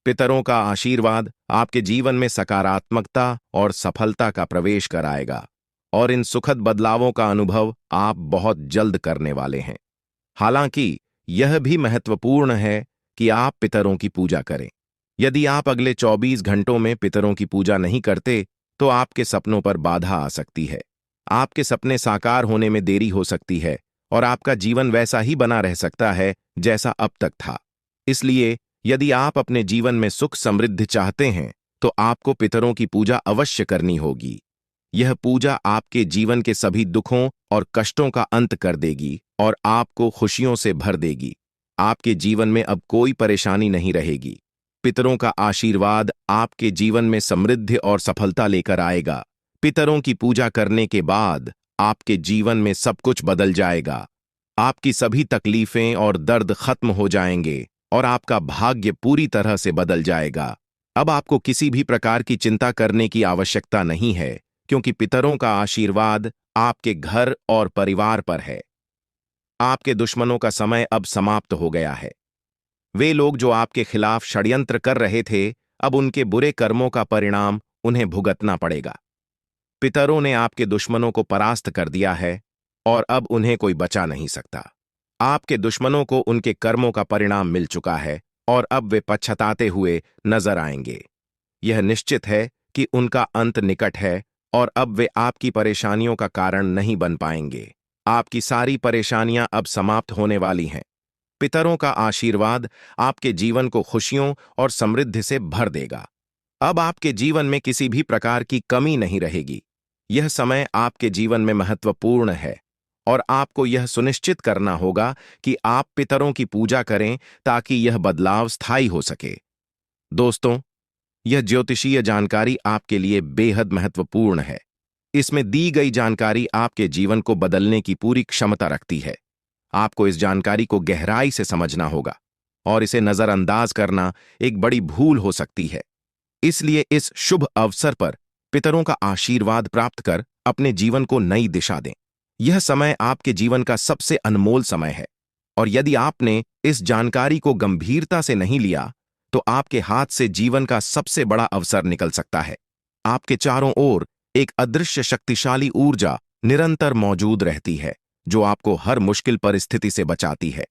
पितरों का आशीर्वाद आपके जीवन में सकारात्मकता और सफलता का प्रवेश कराएगा और इन सुखद बदलावों का अनुभव आप बहुत जल्द करने वाले हैं। हालांकि यह भी महत्वपूर्ण है कि आप पितरों की पूजा करें। यदि आप अगले 24 घंटों में पितरों की पूजा नहीं करते तो आपके सपनों पर बाधा आ सकती है। आपके सपने साकार होने में देरी हो सकती है और आपका जीवन वैसा ही बना रह सकता है जैसा अब तक था। इसलिए यदि आप अपने जीवन में सुख समृद्धि चाहते हैं तो आपको पितरों की पूजा अवश्य करनी होगी। यह पूजा आपके जीवन के सभी दुखों और कष्टों का अंत कर देगी और आपको खुशियों से भर देगी। आपके जीवन में अब कोई परेशानी नहीं रहेगी। पितरों का आशीर्वाद आपके जीवन में समृद्धि और सफलता लेकर आएगा। पितरों की पूजा करने के बाद आपके जीवन में सब कुछ बदल जाएगा। आपकी सभी तकलीफें और दर्द खत्म हो जाएंगे और आपका भाग्य पूरी तरह से बदल जाएगा। अब आपको किसी भी प्रकार की चिंता करने की आवश्यकता नहीं है, क्योंकि पितरों का आशीर्वाद आपके घर और परिवार पर है। आपके दुश्मनों का समय अब समाप्त हो गया है। वे लोग जो आपके खिलाफ षड्यंत्र कर रहे थे, अब उनके बुरे कर्मों का परिणाम उन्हें भुगतना पड़ेगा। पितरों ने आपके दुश्मनों को परास्त कर दिया है और अब उन्हें कोई बचा नहीं सकता। आपके दुश्मनों को उनके कर्मों का परिणाम मिल चुका है और अब वे पछताते हुए नजर आएंगे। यह निश्चित है कि उनका अंत निकट है और अब वे आपकी परेशानियों का कारण नहीं बन पाएंगे। आपकी सारी परेशानियां अब समाप्त होने वाली हैं। पितरों का आशीर्वाद आपके जीवन को खुशियों और समृद्धि से भर देगा। अब आपके जीवन में किसी भी प्रकार की कमी नहीं रहेगी। यह समय आपके जीवन में महत्वपूर्ण है और आपको यह सुनिश्चित करना होगा कि आप पितरों की पूजा करें ताकि यह बदलाव स्थायी हो सके। दोस्तों, यह ज्योतिषीय जानकारी आपके लिए बेहद महत्वपूर्ण है। इसमें दी गई जानकारी आपके जीवन को बदलने की पूरी क्षमता रखती है। आपको इस जानकारी को गहराई से समझना होगा और इसे नजरअंदाज करना एक बड़ी भूल हो सकती है। इसलिए इस शुभ अवसर पर पितरों का आशीर्वाद प्राप्त कर अपने जीवन को नई दिशा दें। यह समय आपके जीवन का सबसे अनमोल समय है और यदि आपने इस जानकारी को गंभीरता से नहीं लिया तो आपके हाथ से जीवन का सबसे बड़ा अवसर निकल सकता है। आपके चारों ओर एक अदृश्य शक्तिशाली ऊर्जा निरंतर मौजूद रहती है जो आपको हर मुश्किल परिस्थिति से बचाती है।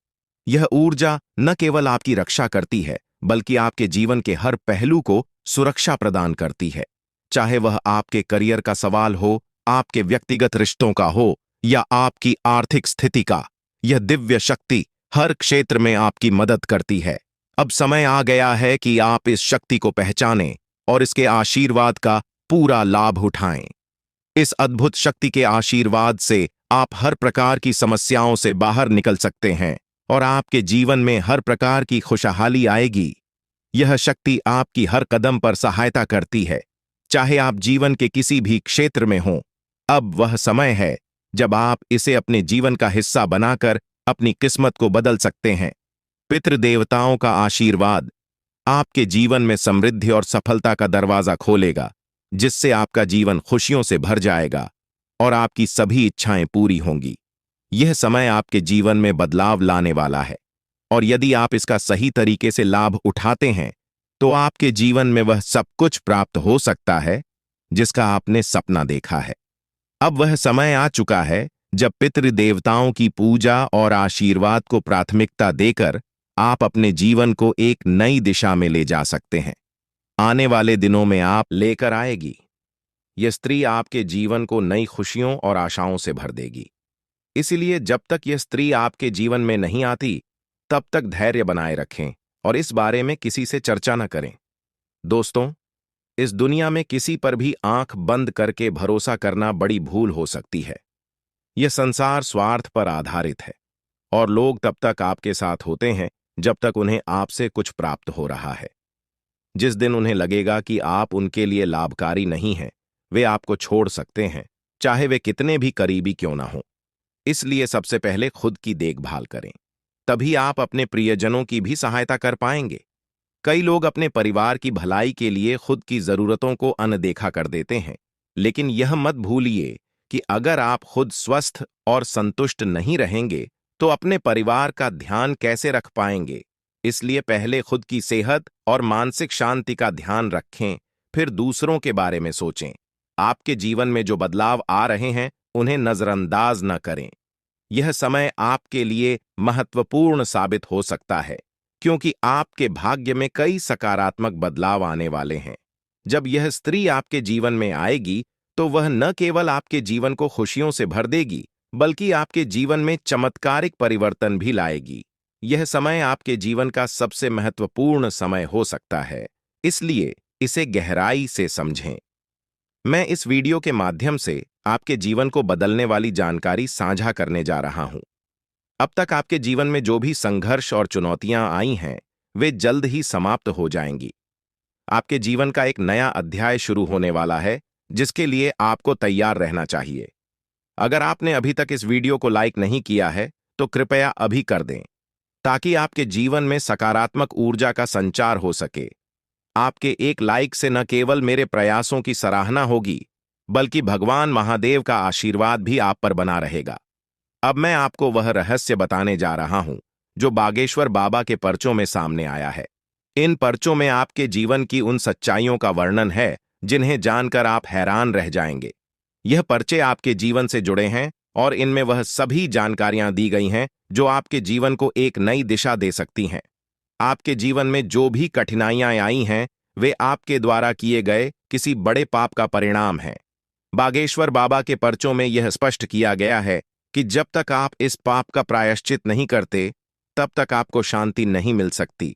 यह ऊर्जा न केवल आपकी रक्षा करती है बल्कि आपके जीवन के हर पहलू को सुरक्षा प्रदान करती है। चाहे वह आपके करियर का सवाल हो, आपके व्यक्तिगत रिश्तों का हो या आपकी आर्थिक स्थिति का, यह दिव्य शक्ति हर क्षेत्र में आपकी मदद करती है। अब समय आ गया है कि आप इस शक्ति को पहचानें और इसके आशीर्वाद का पूरा लाभ उठाएं। इस अद्भुत शक्ति के आशीर्वाद से आप हर प्रकार की समस्याओं से बाहर निकल सकते हैं और आपके जीवन में हर प्रकार की खुशहाली आएगी। यह शक्ति आपकी हर कदम पर सहायता करती है, चाहे आप जीवन के किसी भी क्षेत्र में हों। अब वह समय है जब आप इसे अपने जीवन का हिस्सा बनाकर अपनी किस्मत को बदल सकते हैं। पितृदेवताओं का आशीर्वाद आपके जीवन में समृद्धि और सफलता का दरवाजा खोलेगा, जिससे आपका जीवन खुशियों से भर जाएगा और आपकी सभी इच्छाएं पूरी होंगी। यह समय आपके जीवन में बदलाव लाने वाला है, और यदि आप इसका सही तरीके से लाभ उठाते हैं तो आपके जीवन में वह सब कुछ प्राप्त हो सकता है जिसका आपने सपना देखा है। अब वह समय आ चुका है जब पितृदेवताओं की पूजा और आशीर्वाद को प्राथमिकता देकर आप अपने जीवन को एक नई दिशा में ले जा सकते हैं। आने वाले दिनों में आप लेकर आएगी। यह स्त्री आपके जीवन को नई खुशियों और आशाओं से भर देगी। इसलिए जब तक यह स्त्री आपके जीवन में नहीं आती, तब तक धैर्य बनाए रखें और इस बारे में किसी से चर्चा न करें। दोस्तों, इस दुनिया में किसी पर भी आंख बंद करके भरोसा करना बड़ी भूल हो सकती है। यह संसार स्वार्थ पर आधारित है और लोग तब तक आपके साथ होते हैं जब तक उन्हें आपसे कुछ प्राप्त हो रहा है। जिस दिन उन्हें लगेगा कि आप उनके लिए लाभकारी नहीं हैं, वे आपको छोड़ सकते हैं, चाहे वे कितने भी करीबी क्यों ना हों। इसलिए सबसे पहले खुद की देखभाल करें, तभी आप अपने प्रियजनों की भी सहायता कर पाएंगे। कई लोग अपने परिवार की भलाई के लिए खुद की जरूरतों को अनदेखा कर देते हैं, लेकिन यह मत भूलिए कि अगर आप खुद स्वस्थ और संतुष्ट नहीं रहेंगे तो अपने परिवार का ध्यान कैसे रख पाएंगे। इसलिए पहले खुद की सेहत और मानसिक शांति का ध्यान रखें, फिर दूसरों के बारे में सोचें। आपके जीवन में जो बदलाव आ रहे हैं उन्हें नजरअंदाज न करें। यह समय आपके लिए महत्वपूर्ण साबित हो सकता है, क्योंकि आपके भाग्य में कई सकारात्मक बदलाव आने वाले हैं। जब यह स्त्री आपके जीवन में आएगी तो वह न केवल आपके जीवन को खुशियों से भर देगी, बल्कि आपके जीवन में चमत्कारिक परिवर्तन भी लाएगी। यह समय आपके जीवन का सबसे महत्वपूर्ण समय हो सकता है, इसलिए इसे गहराई से समझें। मैं इस वीडियो के माध्यम से आपके जीवन को बदलने वाली जानकारी साझा करने जा रहा हूं। अब तक आपके जीवन में जो भी संघर्ष और चुनौतियां आई हैं, वे जल्द ही समाप्त हो जाएंगी। आपके जीवन का एक नया अध्याय शुरू होने वाला है, जिसके लिए आपको तैयार रहना चाहिए। अगर आपने अभी तक इस वीडियो को लाइक नहीं किया है, तो कृपया अभी कर दें, ताकि आपके जीवन में सकारात्मक ऊर्जा का संचार हो सके। आपके एक लाइक से न केवल मेरे प्रयासों की सराहना होगी, बल्कि भगवान महादेव का आशीर्वाद भी आप पर बना रहेगा। अब मैं आपको वह रहस्य बताने जा रहा हूं जो बागेश्वर बाबा के पर्चों में सामने आया है। इन पर्चों में आपके जीवन की उन सच्चाइयों का वर्णन है जिन्हें जानकर आप हैरान रह जाएंगे। यह पर्चे आपके जीवन से जुड़े हैं और इनमें वह सभी जानकारियां दी गई हैं जो आपके जीवन को एक नई दिशा दे सकती हैं। आपके जीवन में जो भी कठिनाइयां आई हैं, वे आपके द्वारा किए गए किसी बड़े पाप का परिणाम है। बागेश्वर बाबा के पर्चों में यह स्पष्ट किया गया है कि जब तक आप इस पाप का प्रायश्चित नहीं करते, तब तक आपको शांति नहीं मिल सकती।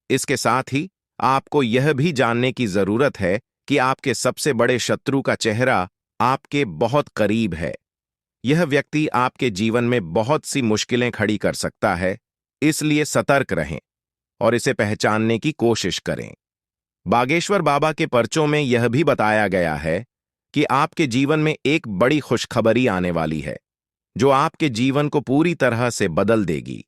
इसके साथ ही आपको यह भी जानने की जरूरत है कि आपके सबसे बड़े शत्रु का चेहरा आपके बहुत करीब है। यह व्यक्ति आपके जीवन में बहुत सी मुश्किलें खड़ी कर सकता है, इसलिए सतर्क रहें और इसे पहचानने की कोशिश करें। बागेश्वर बाबा के पर्चों में यह भी बताया गया है कि आपके जीवन में एक बड़ी खुशखबरी आने वाली है, जो आपके जीवन को पूरी तरह से बदल देगी।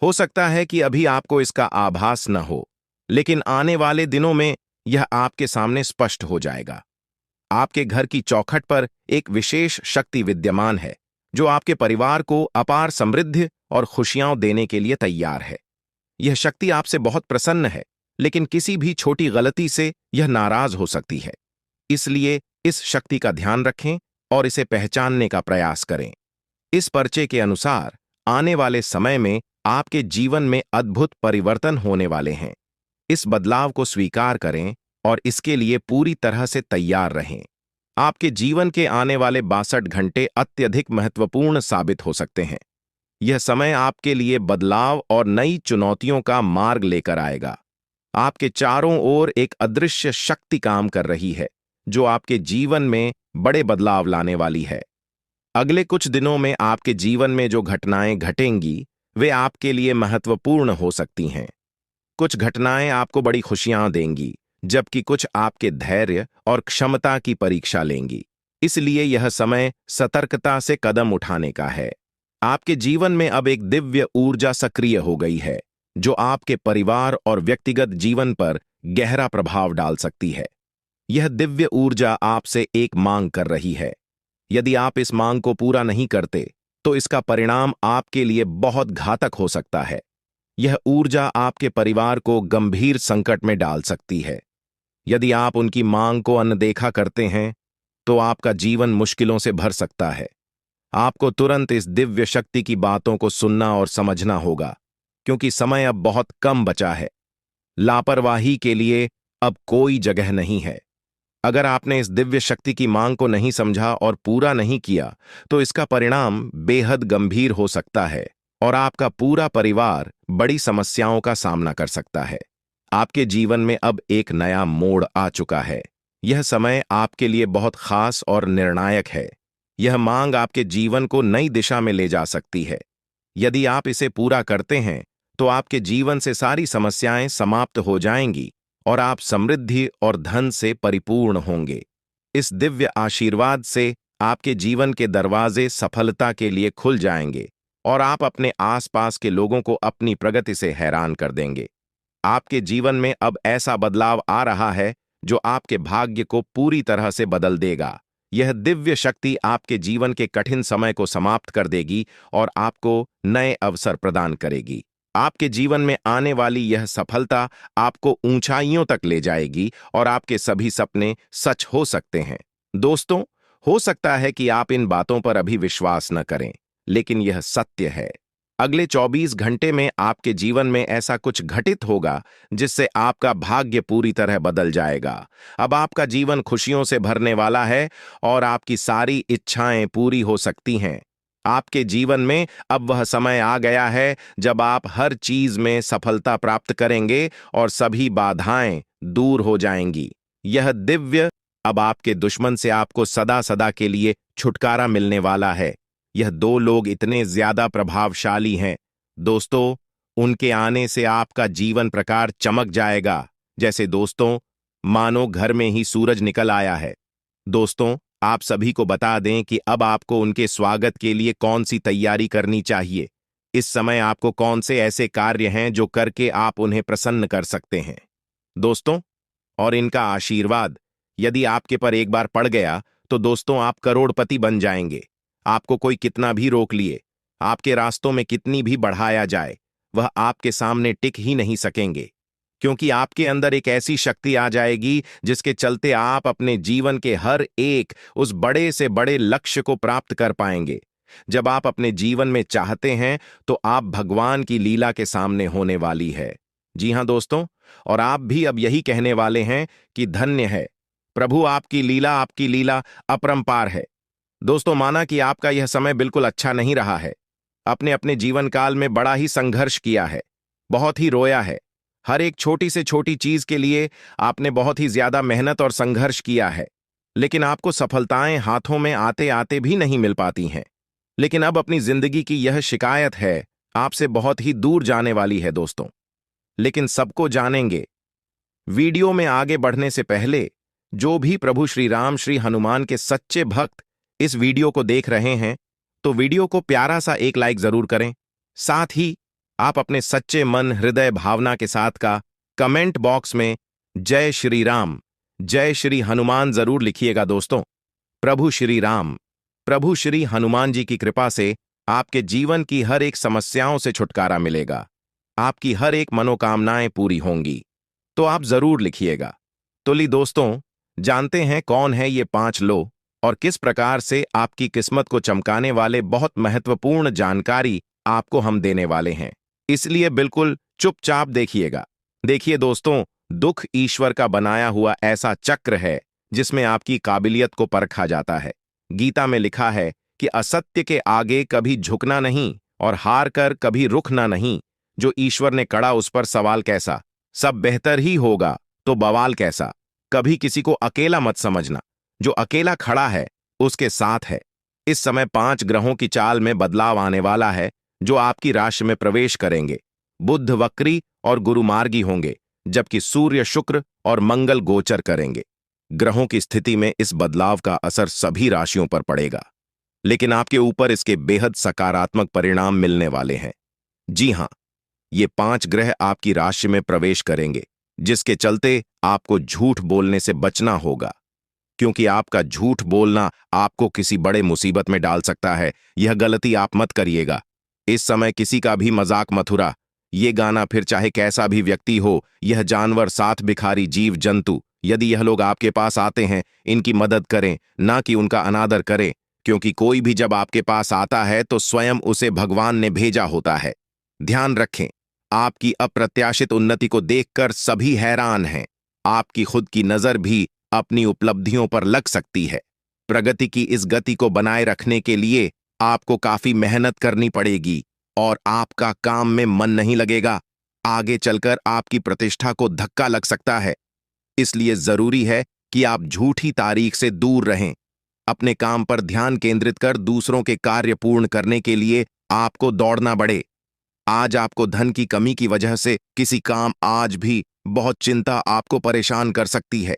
हो सकता है कि अभी आपको इसका आभास न हो, लेकिन आने वाले दिनों में यह आपके सामने स्पष्ट हो जाएगा। आपके घर की चौखट पर एक विशेष शक्ति विद्यमान है, जो आपके परिवार को अपार समृद्धि और खुशियां देने के लिए तैयार है। यह शक्ति आपसे बहुत प्रसन्न है, लेकिन किसी भी छोटी गलती से यह नाराज हो सकती है। इसलिए इस शक्ति का ध्यान रखें और इसे पहचानने का प्रयास करें। इस पर्चे के अनुसार आने वाले समय में आपके जीवन में अद्भुत परिवर्तन होने वाले हैं। इस बदलाव को स्वीकार करें और इसके लिए पूरी तरह से तैयार रहें। आपके जीवन के आने वाले 62 घंटे अत्यधिक महत्वपूर्ण साबित हो सकते हैं। यह समय आपके लिए बदलाव और नई चुनौतियों का मार्ग लेकर आएगा। आपके चारों ओर एक अदृश्य शक्ति काम कर रही है, जो आपके जीवन में बड़े बदलाव लाने वाली है। अगले कुछ दिनों में आपके जीवन में जो घटनाएं घटेंगी, वे आपके लिए महत्वपूर्ण हो सकती हैं। कुछ घटनाएं आपको बड़ी खुशियां देंगी, जबकि कुछ आपके धैर्य और क्षमता की परीक्षा लेंगी। इसलिए यह समय सतर्कता से कदम उठाने का है। आपके जीवन में अब एक दिव्य ऊर्जा सक्रिय हो गई है, जो आपके परिवार और व्यक्तिगत जीवन पर गहरा प्रभाव डाल सकती है। यह दिव्य ऊर्जा आपसे एक मांग कर रही है। यदि आप इस मांग को पूरा नहीं करते, तो इसका परिणाम आपके लिए बहुत घातक हो सकता है। यह ऊर्जा आपके परिवार को गंभीर संकट में डाल सकती है। यदि आप उनकी मांग को अनदेखा करते हैं, तो आपका जीवन मुश्किलों से भर सकता है। आपको तुरंत इस दिव्य शक्ति की बातों को सुनना और समझना होगा, क्योंकि समय अब बहुत कम बचा है। लापरवाही के लिए अब कोई जगह नहीं है। अगर आपने इस दिव्य शक्ति की मांग को नहीं समझा और पूरा नहीं किया, तो इसका परिणाम बेहद गंभीर हो सकता है और आपका पूरा परिवार बड़ी समस्याओं का सामना कर सकता है। आपके जीवन में अब एक नया मोड़ आ चुका है। यह समय आपके लिए बहुत खास और निर्णायक है। यह मांग आपके जीवन को नई दिशा में ले जा सकती है। यदि आप इसे पूरा करते हैं, तो आपके जीवन से सारी समस्याएं समाप्त हो जाएंगी और आप समृद्धि और धन से परिपूर्ण होंगे। इस दिव्य आशीर्वाद से आपके जीवन के दरवाजे सफलता के लिए खुल जाएंगे और आप अपने आसपास के लोगों को अपनी प्रगति से हैरान कर देंगे। आपके जीवन में अब ऐसा बदलाव आ रहा है जो आपके भाग्य को पूरी तरह से बदल देगा। यह दिव्य शक्ति आपके जीवन के कठिन समय को समाप्त कर देगी और आपको नए अवसर प्रदान करेगी। आपके जीवन में आने वाली यह सफलता आपको ऊंचाइयों तक ले जाएगी और आपके सभी सपने सच हो सकते हैं। दोस्तों, हो सकता है कि आप इन बातों पर अभी विश्वास न करें, लेकिन यह सत्य है। अगले 24 घंटे में आपके जीवन में ऐसा कुछ घटित होगा जिससे आपका भाग्य पूरी तरह बदल जाएगा। अब आपका जीवन खुशियों से भरने वाला है और आपकी सारी इच्छाएं पूरी हो सकती हैं। आपके जीवन में अब वह समय आ गया है जब आप हर चीज में सफलता प्राप्त करेंगे और सभी बाधाएं दूर हो जाएंगी। यह दिव्य अब आपके दुश्मन से आपको सदा सदा के लिए छुटकारा मिलने वाला है। यह दो लोग इतने ज्यादा प्रभावशाली हैं दोस्तों, उनके आने से आपका जीवन प्रकार चमक जाएगा, जैसे दोस्तों मानो घर में ही सूरज निकल आया है। दोस्तों, आप सभी को बता दें कि अब आपको उनके स्वागत के लिए कौन सी तैयारी करनी चाहिए। इस समय आपको कौन से ऐसे कार्य हैं जो करके आप उन्हें प्रसन्न कर सकते हैं दोस्तों, और इनका आशीर्वाद यदि आपके पर एक बार पड़ गया, तो दोस्तों आप करोड़पति बन जाएंगे। आपको कोई कितना भी रोक लिए, आपके रास्तों में कितनी भी बढ़ाया जाए, वह आपके सामने टिक ही नहीं सकेंगे, क्योंकि आपके अंदर एक ऐसी शक्ति आ जाएगी जिसके चलते आप अपने जीवन के हर एक उस बड़े से बड़े लक्ष्य को प्राप्त कर पाएंगे। जब आप अपने जीवन में चाहते हैं, तो आप भगवान की लीला के सामने होने वाली है। जी हां दोस्तों, और आप भी अब यही कहने वाले हैं कि धन्य है प्रभु, आपकी लीला अपरंपार है। दोस्तों, माना कि आपका यह समय बिल्कुल अच्छा नहीं रहा है। आपने अपने जीवन काल में बड़ा ही संघर्ष किया है, बहुत ही रोया है। हर एक छोटी से छोटी चीज के लिए आपने बहुत ही ज्यादा मेहनत और संघर्ष किया है, लेकिन आपको सफलताएं हाथों में आते आते भी नहीं मिल पाती हैं। लेकिन अब अपनी जिंदगी की यह शिकायत है आपसे बहुत ही दूर जाने वाली है दोस्तों, लेकिन सबको जानेंगे। वीडियो में आगे बढ़ने से पहले जो भी प्रभु श्री राम श्री हनुमान के सच्चे भक्त इस वीडियो को देख रहे हैं, तो वीडियो को प्यारा सा एक लाइक जरूर करें। साथ ही आप अपने सच्चे मन हृदय भावना के साथ का कमेंट बॉक्स में जय श्री राम, जय श्री हनुमान जरूर लिखिएगा दोस्तों। प्रभु श्री राम, प्रभु श्री हनुमान जी की कृपा से आपके जीवन की हर एक समस्याओं से छुटकारा मिलेगा, आपकी हर एक मनोकामनाएं पूरी होंगी। तो आप जरूर लिखिएगा। तो ली दोस्तों, जानते हैं कौन है ये 5 लोग और किस प्रकार से आपकी किस्मत को चमकाने वाले बहुत महत्वपूर्ण जानकारी आपको हम देने वाले हैं। इसलिए बिल्कुल चुपचाप देखिएगा। देखिए दोस्तों, दुख ईश्वर का बनाया हुआ ऐसा चक्र है जिसमें आपकी काबिलियत को परखा जाता है। गीता में लिखा है कि असत्य के आगे कभी झुकना नहीं और हार कर कभी रुकना नहीं। जो ईश्वर ने कड़ा उस पर सवाल कैसा, सब बेहतर ही होगा तो बवाल कैसा। कभी किसी को अकेला मत समझना, जो अकेला खड़ा है उसके साथ है। इस समय 5 ग्रहों की चाल में बदलाव आने वाला है जो आपकी राशि में प्रवेश करेंगे। बुध वक्री और गुरु मार्गी होंगे, जबकि सूर्य शुक्र और मंगल गोचर करेंगे। ग्रहों की स्थिति में इस बदलाव का असर सभी राशियों पर पड़ेगा, लेकिन आपके ऊपर इसके बेहद सकारात्मक परिणाम मिलने वाले हैं। जी हां, ये 5 ग्रह आपकी राशि में प्रवेश करेंगे, जिसके चलते आपको झूठ बोलने से बचना होगा, क्योंकि आपका झूठ बोलना आपको किसी बड़े मुसीबत में डाल सकता है। यह गलती आप मत करिएगा। इस समय किसी का भी मजाक मत उड़ा। ये गाना फिर चाहे कैसा भी व्यक्ति हो, यह जानवर, साथ भिखारी, जीव जंतु, यदि यह लोग आपके पास आते हैं, इनकी मदद करें, ना कि उनका अनादर करें, क्योंकि कोई भी जब आपके पास आता है तो स्वयं उसे भगवान ने भेजा होता है। ध्यान रखें, आपकी अप्रत्याशित उन्नति को देखकर सभी हैरान हैं। आपकी खुद की नजर भी अपनी उपलब्धियों पर लग सकती है। प्रगति की इस गति को बनाए रखने के लिए आपको काफी मेहनत करनी पड़ेगी और आपका काम में मन नहीं लगेगा। आगे चलकर आपकी प्रतिष्ठा को धक्का लग सकता है। इसलिए जरूरी है कि आप झूठी तारीख से दूर रहें। अपने काम पर ध्यान केंद्रित कर दूसरों के कार्य पूर्ण करने के लिए आपको दौड़ना पड़े। आज आपको धन की कमी की वजह से किसी काम आज भी बहुत चिंता आपको परेशान कर सकती है।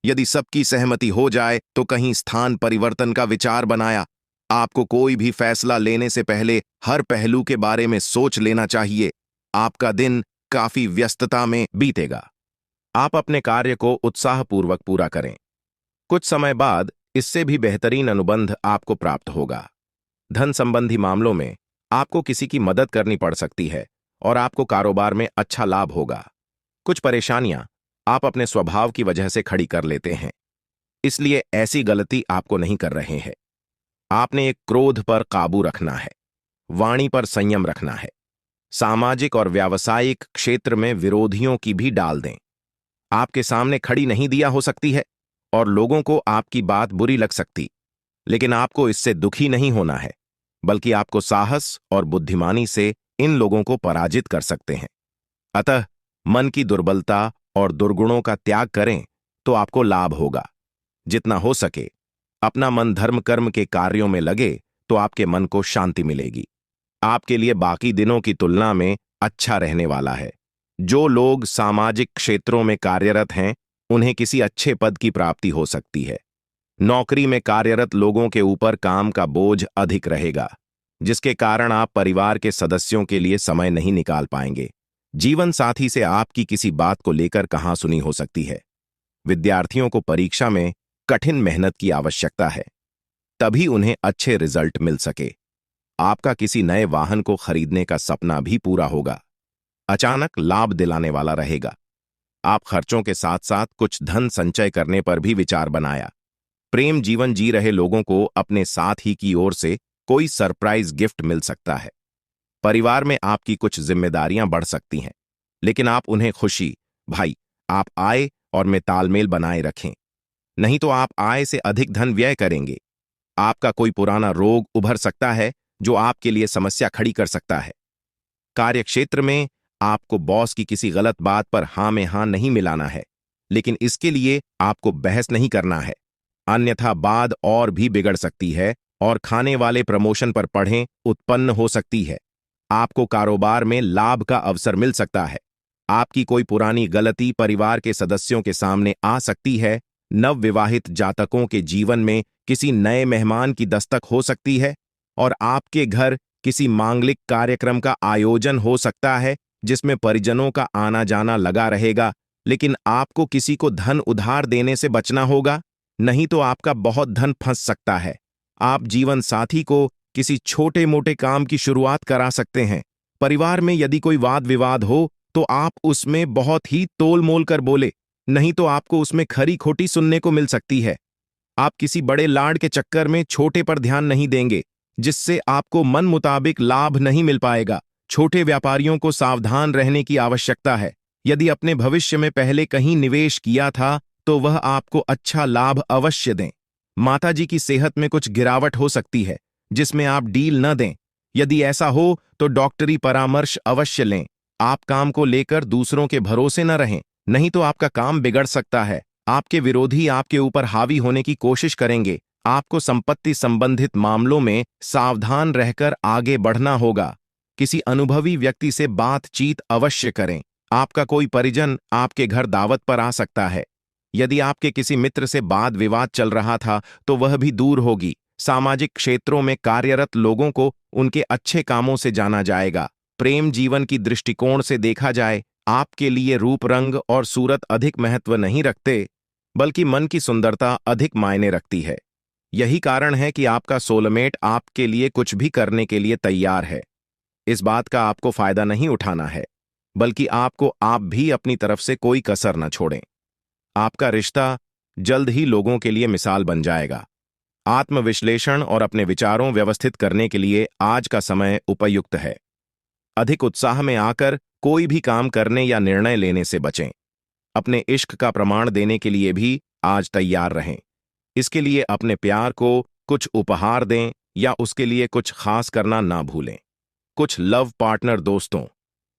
यदि सबकी सहमति हो जाए तो कहीं स्थान परिवर्तन का विचार बनाया। आपको कोई भी फैसला लेने से पहले हर पहलू के बारे में सोच लेना चाहिए। आपका दिन काफी व्यस्तता में बीतेगा। आप अपने कार्य को उत्साहपूर्वक पूरा करें। कुछ समय बाद इससे भी बेहतरीन अनुबंध आपको प्राप्त होगा। धन संबंधी मामलों में आपको किसी की मदद करनी पड़ सकती है और आपको कारोबार में अच्छा लाभ होगा। कुछ परेशानियां आप अपने स्वभाव की वजह से खड़ी कर लेते हैं, इसलिए ऐसी गलती आपको नहीं कर रहे हैं। आपने एक क्रोध पर काबू रखना है, वाणी पर संयम रखना है। सामाजिक और व्यावसायिक क्षेत्र में विरोधियों की भी डाल दें। आपके सामने खड़ी नहीं दिया हो सकती है और लोगों को आपकी बात बुरी लग सकती, लेकिन आपको इससे दुखी नहीं होना है, बल्कि आपको साहस और बुद्धिमानी से इन लोगों को पराजित कर सकते हैं। अतः मन की दुर्बलता और दुर्गुणों का त्याग करें तो आपको लाभ होगा। जितना हो सके अपना मन धर्म कर्म के कार्यों में लगे तो आपके मन को शांति मिलेगी। आपके लिए बाकी दिनों की तुलना में अच्छा रहने वाला है। जो लोग सामाजिक क्षेत्रों में कार्यरत हैं, उन्हें किसी अच्छे पद की प्राप्ति हो सकती है। नौकरी में कार्यरत लोगों के ऊपर काम का बोझ अधिक रहेगा, जिसके कारण आप परिवार के सदस्यों के लिए समय नहीं निकाल पाएंगे। जीवन साथी से आपकी किसी बात को लेकर कहासुनी हो सकती है। विद्यार्थियों को परीक्षा में कठिन मेहनत की आवश्यकता है, तभी उन्हें अच्छे रिजल्ट मिल सके। आपका किसी नए वाहन को खरीदने का सपना भी पूरा होगा। अचानक लाभ दिलाने वाला रहेगा। आप खर्चों के साथ साथ कुछ धन संचय करने पर भी विचार बनाया। प्रेम जीवन जी रहे लोगों को अपने साथ ही की ओर से कोई सरप्राइज गिफ्ट मिल सकता है। परिवार में आपकी कुछ जिम्मेदारियां बढ़ सकती हैं, लेकिन आप उन्हें खुशी, भाई, आप आय और में तालमेल बनाए रखें, नहीं तो आप आय से अधिक धन व्यय करेंगे। आपका कोई पुराना रोग उभर सकता है जो आपके लिए समस्या खड़ी कर सकता है। कार्यक्षेत्र में आपको बॉस की किसी गलत बात पर हां में हां नहीं मिलाना है, लेकिन इसके लिए आपको बहस नहीं करना है, अन्यथा बात और भी बिगड़ सकती है और खाने वाले प्रमोशन पर पढ़ें उत्पन्न हो सकती है। आपको कारोबार में लाभ का अवसर मिल सकता है। आपकी कोई पुरानी गलती परिवार के सदस्यों के सामने आ सकती है। नवविवाहित जातकों के जीवन में किसी नए मेहमान की दस्तक हो सकती है और आपके घर किसी मांगलिक कार्यक्रम का आयोजन हो सकता है जिसमें परिजनों का आना जाना लगा रहेगा, लेकिन आपको किसी को धन उधार देने से बचना होगा, नहीं तो आपका बहुत धन फंस सकता है। आप जीवन साथी को किसी छोटे मोटे काम की शुरुआत करा सकते हैं। परिवार में यदि कोई वाद विवाद हो तो आप उसमें बहुत ही तोल मोल कर बोले, नहीं तो आपको उसमें खरी खोटी सुनने को मिल सकती है। आप किसी बड़े लाड के चक्कर में छोटे पर ध्यान नहीं देंगे, जिससे आपको मन मुताबिक लाभ नहीं मिल पाएगा। छोटे व्यापारियों को सावधान रहने की आवश्यकता है। यदि अपने भविष्य में पहले कहीं निवेश किया था तो वह आपको अच्छा लाभ अवश्य दें। माताजी की सेहत में कुछ गिरावट हो सकती है, जिसमें आप डील न दें। यदि ऐसा हो तो डॉक्टरी परामर्श अवश्य लें। आप काम को लेकर दूसरों के भरोसे न रहें, नहीं तो आपका काम बिगड़ सकता है। आपके विरोधी आपके ऊपर हावी होने की कोशिश करेंगे। आपको संपत्ति संबंधित मामलों में सावधान रहकर आगे बढ़ना होगा। किसी अनुभवी व्यक्ति से बातचीत अवश्य करें। आपका कोई परिजन आपके घर दावत पर आ सकता है। यदि आपके किसी मित्र से वाद विवाद चल रहा था तो वह भी दूर होगी। सामाजिक क्षेत्रों में कार्यरत लोगों को उनके अच्छे कामों से जाना जाएगा। प्रेम जीवन की दृष्टिकोण से देखा जाए, आपके लिए रूप रंग और सूरत अधिक महत्व नहीं रखते, बल्कि मन की सुंदरता अधिक मायने रखती है। यही कारण है कि आपका सोलमेट आपके लिए कुछ भी करने के लिए तैयार है। इस बात का आपको फायदा नहीं उठाना है, बल्कि आपको आप भी अपनी तरफ से कोई कसर न छोड़ें। आपका रिश्ता जल्द ही लोगों के लिए मिसाल बन जाएगा। आत्मविश्लेषण और अपने विचारों व्यवस्थित करने के लिए आज का समय उपयुक्त है। अधिक उत्साह में आकर कोई भी काम करने या निर्णय लेने से बचें। अपने इश्क का प्रमाण देने के लिए भी आज तैयार रहें। इसके लिए अपने प्यार को कुछ उपहार दें या उसके लिए कुछ खास करना ना भूलें। कुछ लव पार्टनर दोस्तों,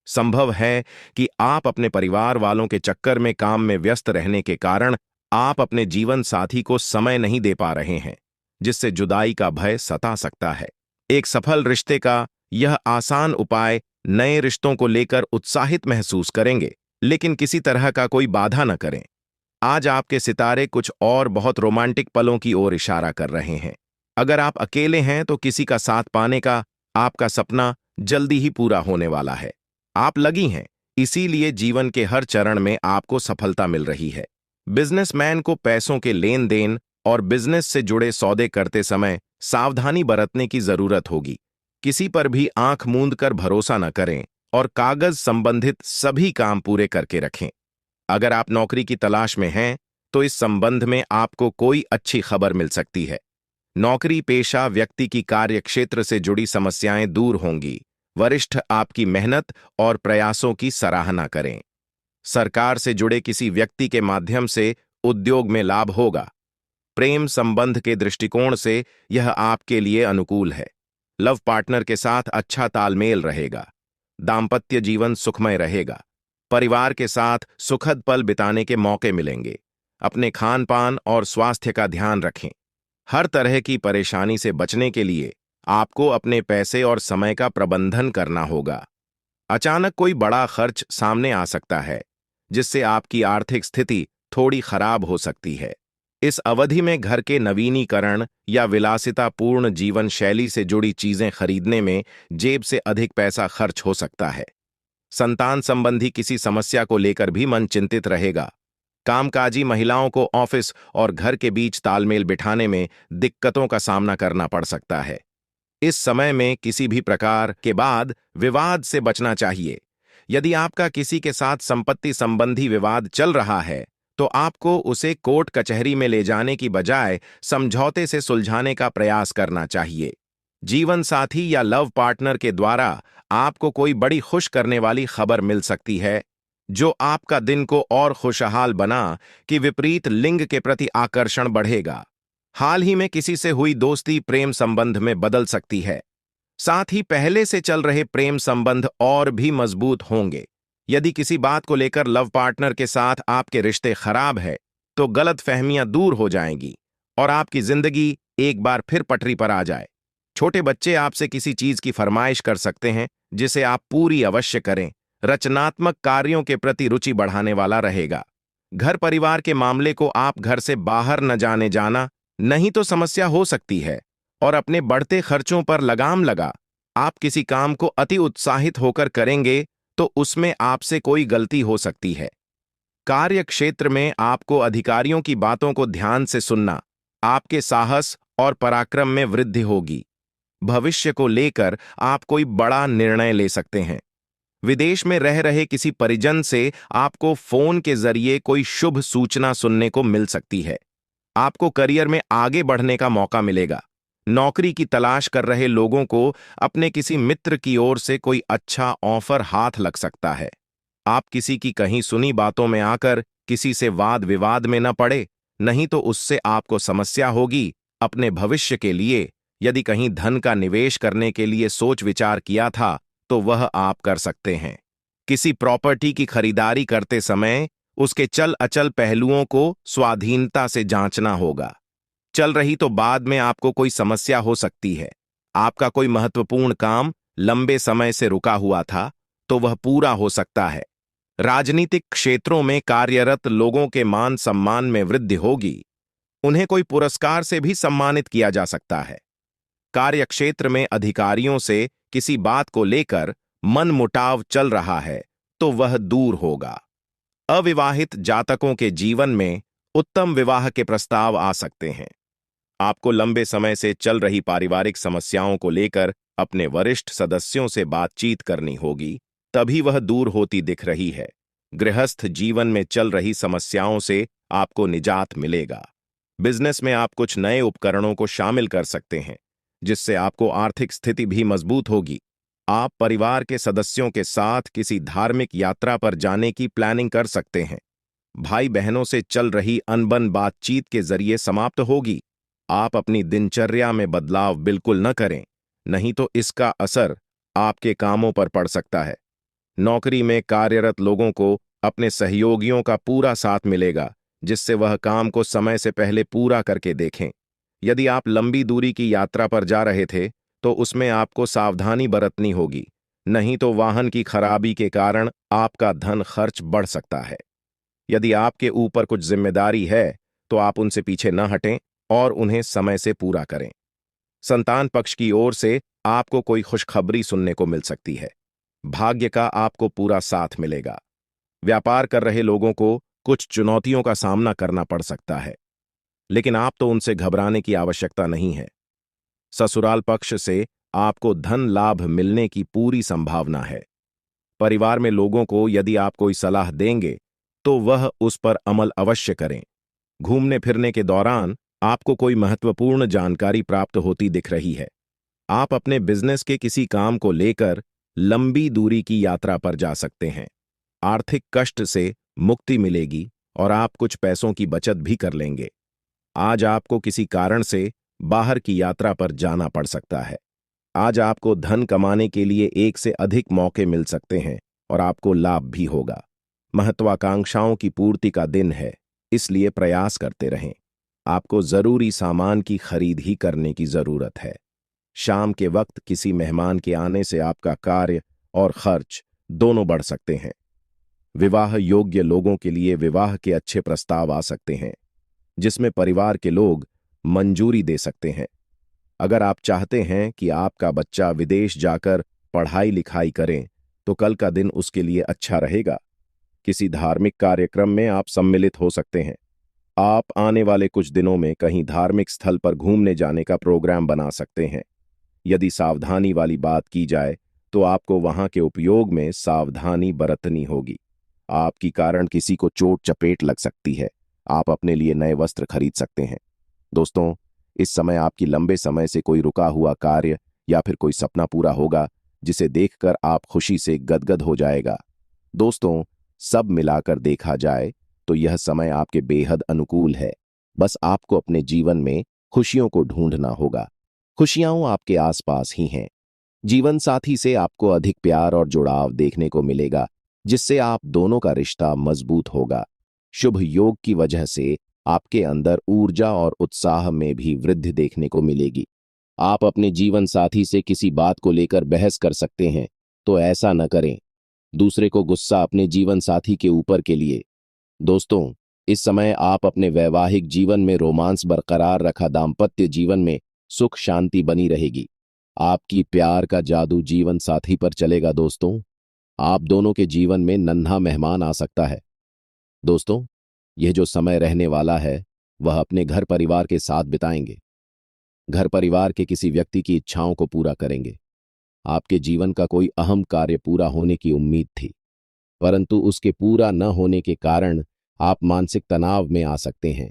संभव है कि आप अपने परिवार वालों के चक्कर में काम में व्यस्त रहने के कारण आप अपने जीवन साथी को समय नहीं दे पा रहे हैं, जिससे जुदाई का भय सता सकता है। एक सफल रिश्ते का यह आसान उपाय नए रिश्तों को लेकर उत्साहित महसूस करेंगे, लेकिन किसी तरह का कोई बाधा न करें। आज आपके सितारे कुछ और बहुत रोमांटिक पलों की ओर इशारा कर रहे हैं। अगर आप अकेले हैं तो किसी का साथ पाने का आपका सपना जल्दी ही पूरा होने वाला है। आप लगी हैं, इसीलिए जीवन के हर चरण में आपको सफलता मिल रही है। बिजनेसमैन को पैसों के लेन देन और बिजनेस से जुड़े सौदे करते समय सावधानी बरतने की जरूरत होगी। किसी पर भी आंख मूंद कर भरोसा न करें और कागज संबंधित सभी काम पूरे करके रखें। अगर आप नौकरी की तलाश में हैं, तो इस संबंध में आपको कोई अच्छी खबर मिल सकती है। नौकरी पेशा व्यक्ति की कार्य क्षेत्र से जुड़ी समस्याएं दूर होंगी। वरिष्ठ आपकी मेहनत और प्रयासों की सराहना करें। सरकार से जुड़े किसी व्यक्ति के माध्यम से उद्योग में लाभ होगा। प्रेम संबंध के दृष्टिकोण से यह आपके लिए अनुकूल है। लव पार्टनर के साथ अच्छा तालमेल रहेगा। दाम्पत्य जीवन सुखमय रहेगा। परिवार के साथ सुखद पल बिताने के मौके मिलेंगे। अपने खान पान और स्वास्थ्य का ध्यान रखें। हर तरह की परेशानी से बचने के लिए आपको अपने पैसे और समय का प्रबंधन करना होगा। अचानक कोई बड़ा खर्च सामने आ सकता है, जिससे आपकी आर्थिक स्थिति थोड़ी खराब हो सकती है। इस अवधि में घर के नवीनीकरण या विलासितापूर्ण जीवन शैली से जुड़ी चीजें खरीदने में जेब से अधिक पैसा खर्च हो सकता है। संतान संबंधी किसी समस्या को लेकर भी मन चिंतित रहेगा। कामकाजी महिलाओं को ऑफिस और घर के बीच तालमेल बिठाने में दिक्कतों का सामना करना पड़ सकता है। इस समय में किसी भी प्रकार के बाद विवाद से बचना चाहिए। यदि आपका किसी के साथ संपत्ति संबंधी विवाद चल रहा है, तो आपको उसे कोर्ट कचहरी में ले जाने की बजाय समझौते से सुलझाने का प्रयास करना चाहिए। जीवन साथी या लव पार्टनर के द्वारा आपको कोई बड़ी खुश करने वाली खबर मिल सकती है, जो आपका दिन को और खुशहाल बना कि विपरीत लिंग के प्रति आकर्षण बढ़ेगा। हाल ही में किसी से हुई दोस्ती प्रेम संबंध में बदल सकती है। साथ ही पहले से चल रहे प्रेम संबंध और भी मजबूत होंगे। यदि किसी बात को लेकर लव पार्टनर के साथ आपके रिश्ते खराब है, तो गलतफहमियां दूर हो जाएंगी और आपकी जिंदगी एक बार फिर पटरी पर आ जाए। छोटे बच्चे आपसे किसी चीज की फरमाइश कर सकते हैं, जिसे आप पूरी अवश्य करें। रचनात्मक कार्यों के प्रति रुचि बढ़ाने वाला रहेगा। घर परिवार के मामले को आप घर से बाहर न जाने जाना, नहीं तो समस्या हो सकती है। और अपने बढ़ते खर्चों पर लगाम लगा। आप किसी काम को अति उत्साहित होकर करेंगे तो उसमें आपसे कोई गलती हो सकती है। कार्य क्षेत्र में आपको अधिकारियों की बातों को ध्यान से सुनना, आपके साहस और पराक्रम में वृद्धि होगी। भविष्य को लेकर आप कोई बड़ा निर्णय ले सकते हैं। विदेश में रह रहे किसी परिजन से आपको फोन के जरिए कोई शुभ सूचना सुनने को मिल सकती है। आपको करियर में आगे बढ़ने का मौका मिलेगा। नौकरी की तलाश कर रहे लोगों को अपने किसी मित्र की ओर से कोई अच्छा ऑफर हाथ लग सकता है। आप किसी की कहीं सुनी बातों में आकर किसी से वाद विवाद में न पड़े, नहीं तो उससे आपको समस्या होगी। अपने भविष्य के लिए यदि कहीं धन का निवेश करने के लिए सोच विचार किया था, तो वह आप कर सकते हैं। किसी प्रॉपर्टी की खरीदारी करते समय उसके चल अचल पहलुओं को स्वाधीनता से जांचना होगा। चल रही तो बाद में आपको कोई समस्या हो सकती है। आपका कोई महत्वपूर्ण काम लंबे समय से रुका हुआ था, तो वह पूरा हो सकता है। राजनीतिक क्षेत्रों में कार्यरत लोगों के मान सम्मान में वृद्धि होगी। उन्हें कोई पुरस्कार से भी सम्मानित किया जा सकता है। कार्यक्षेत्र में अधिकारियों से किसी बात को लेकर मन मुटाव चल रहा है तो वह दूर होगा। अविवाहित जातकों के जीवन में उत्तम विवाह के प्रस्ताव आ सकते हैं। आपको लंबे समय से चल रही पारिवारिक समस्याओं को लेकर अपने वरिष्ठ सदस्यों से बातचीत करनी होगी, तभी वह दूर होती दिख रही है। गृहस्थ जीवन में चल रही समस्याओं से आपको निजात मिलेगा। बिजनेस में आप कुछ नए उपकरणों को शामिल कर सकते हैं, जिससे आपको आर्थिक स्थिति भी मजबूत होगी। आप परिवार के सदस्यों के साथ किसी धार्मिक यात्रा पर जाने की प्लानिंग कर सकते हैं। भाई बहनों से चल रही अनबन बातचीत के जरिए समाप्त होगी। आप अपनी दिनचर्या में बदलाव बिल्कुल न करें, नहीं तो इसका असर आपके कामों पर पड़ सकता है। नौकरी में कार्यरत लोगों को अपने सहयोगियों का पूरा साथ मिलेगा, जिससे वह काम को समय से पहले पूरा करके देखें। यदि आप लंबी दूरी की यात्रा पर जा रहे थे, तो उसमें आपको सावधानी बरतनी होगी, नहीं तो वाहन की खराबी के कारण आपका धन खर्च बढ़ सकता है। यदि आपके ऊपर कुछ जिम्मेदारी है, तो आप उनसे पीछे न हटें और उन्हें समय से पूरा करें। संतान पक्ष की ओर से आपको कोई खुशखबरी सुनने को मिल सकती है। भाग्य का आपको पूरा साथ मिलेगा। व्यापार कर रहे लोगों को कुछ चुनौतियों का सामना करना पड़ सकता है, लेकिन आप तो उनसे घबराने की आवश्यकता नहीं है। ससुराल पक्ष से आपको धन लाभ मिलने की पूरी संभावना है। परिवार में लोगों को यदि आप कोई सलाह देंगे, तो वह उस पर अमल अवश्य करें। घूमने फिरने के दौरान आपको कोई महत्वपूर्ण जानकारी प्राप्त होती दिख रही है। आप अपने बिजनेस के किसी काम को लेकर लंबी दूरी की यात्रा पर जा सकते हैं। आर्थिक कष्ट से मुक्ति मिलेगी और आप कुछ पैसों की बचत भी कर लेंगे। आज आपको किसी कारण से बाहर की यात्रा पर जाना पड़ सकता है। आज आपको धन कमाने के लिए एक से अधिक मौके मिल सकते हैं और आपको लाभ भी होगा। महत्वाकांक्षाओं की पूर्ति का दिन है, इसलिए प्रयास करते रहें। आपको जरूरी सामान की खरीद ही करने की जरूरत है। शाम के वक्त किसी मेहमान के आने से आपका कार्य और खर्च दोनों बढ़ सकते हैं। विवाह योग्य लोगों के लिए विवाह के अच्छे प्रस्ताव आ सकते हैं, जिसमें परिवार के लोग मंजूरी दे सकते हैं। अगर आप चाहते हैं कि आपका बच्चा विदेश जाकर पढ़ाई लिखाई करे, तो कल का दिन उसके लिए अच्छा रहेगा। किसी धार्मिक कार्यक्रम में आप सम्मिलित हो सकते हैं। आप आने वाले कुछ दिनों में कहीं धार्मिक स्थल पर घूमने जाने का प्रोग्राम बना सकते हैं। यदि सावधानी वाली बात की जाए, तो आपको वहां के उपयोग में सावधानी बरतनी होगी। आपकी कारण किसी को चोट चपेट लग सकती है। आप अपने लिए नए वस्त्र खरीद सकते हैं। दोस्तों, इस समय आपकी लंबे समय से कोई रुका हुआ कार्य या फिर कोई सपना पूरा होगा, जिसे देखकर आप खुशी से गदगद हो जाएगा। दोस्तों, सब मिलाकर देखा जाए तो यह समय आपके बेहद अनुकूल है। बस आपको अपने जीवन में खुशियों को ढूंढना होगा। खुशियां आपके आसपास ही हैं। जीवन साथी से आपको अधिक प्यार और जुड़ाव देखने को मिलेगा, जिससे आप दोनों का रिश्ता मजबूत होगा। शुभ योग की वजह से आपके अंदर ऊर्जा और उत्साह में भी वृद्धि देखने को मिलेगी। आप अपने जीवन साथी से किसी बात को लेकर बहस कर सकते हैं, तो ऐसा न करें। दूसरे को गुस्सा अपने जीवन साथी के ऊपर के लिए। दोस्तों, इस समय आप अपने वैवाहिक जीवन में रोमांस बरकरार रखा, दाम्पत्य जीवन में सुख शांति बनी रहेगी। आपकी प्यार का जादू जीवन साथी पर चलेगा। दोस्तों, आप दोनों के जीवन में नन्हा मेहमान आ सकता है। दोस्तों, यह जो समय रहने वाला है, वह अपने घर परिवार के साथ बिताएंगे। घर परिवार के किसी व्यक्ति की इच्छाओं को पूरा करेंगे। आपके जीवन का कोई अहम कार्य पूरा होने की उम्मीद थी, परंतु उसके पूरा न होने के कारण आप मानसिक तनाव में आ सकते हैं।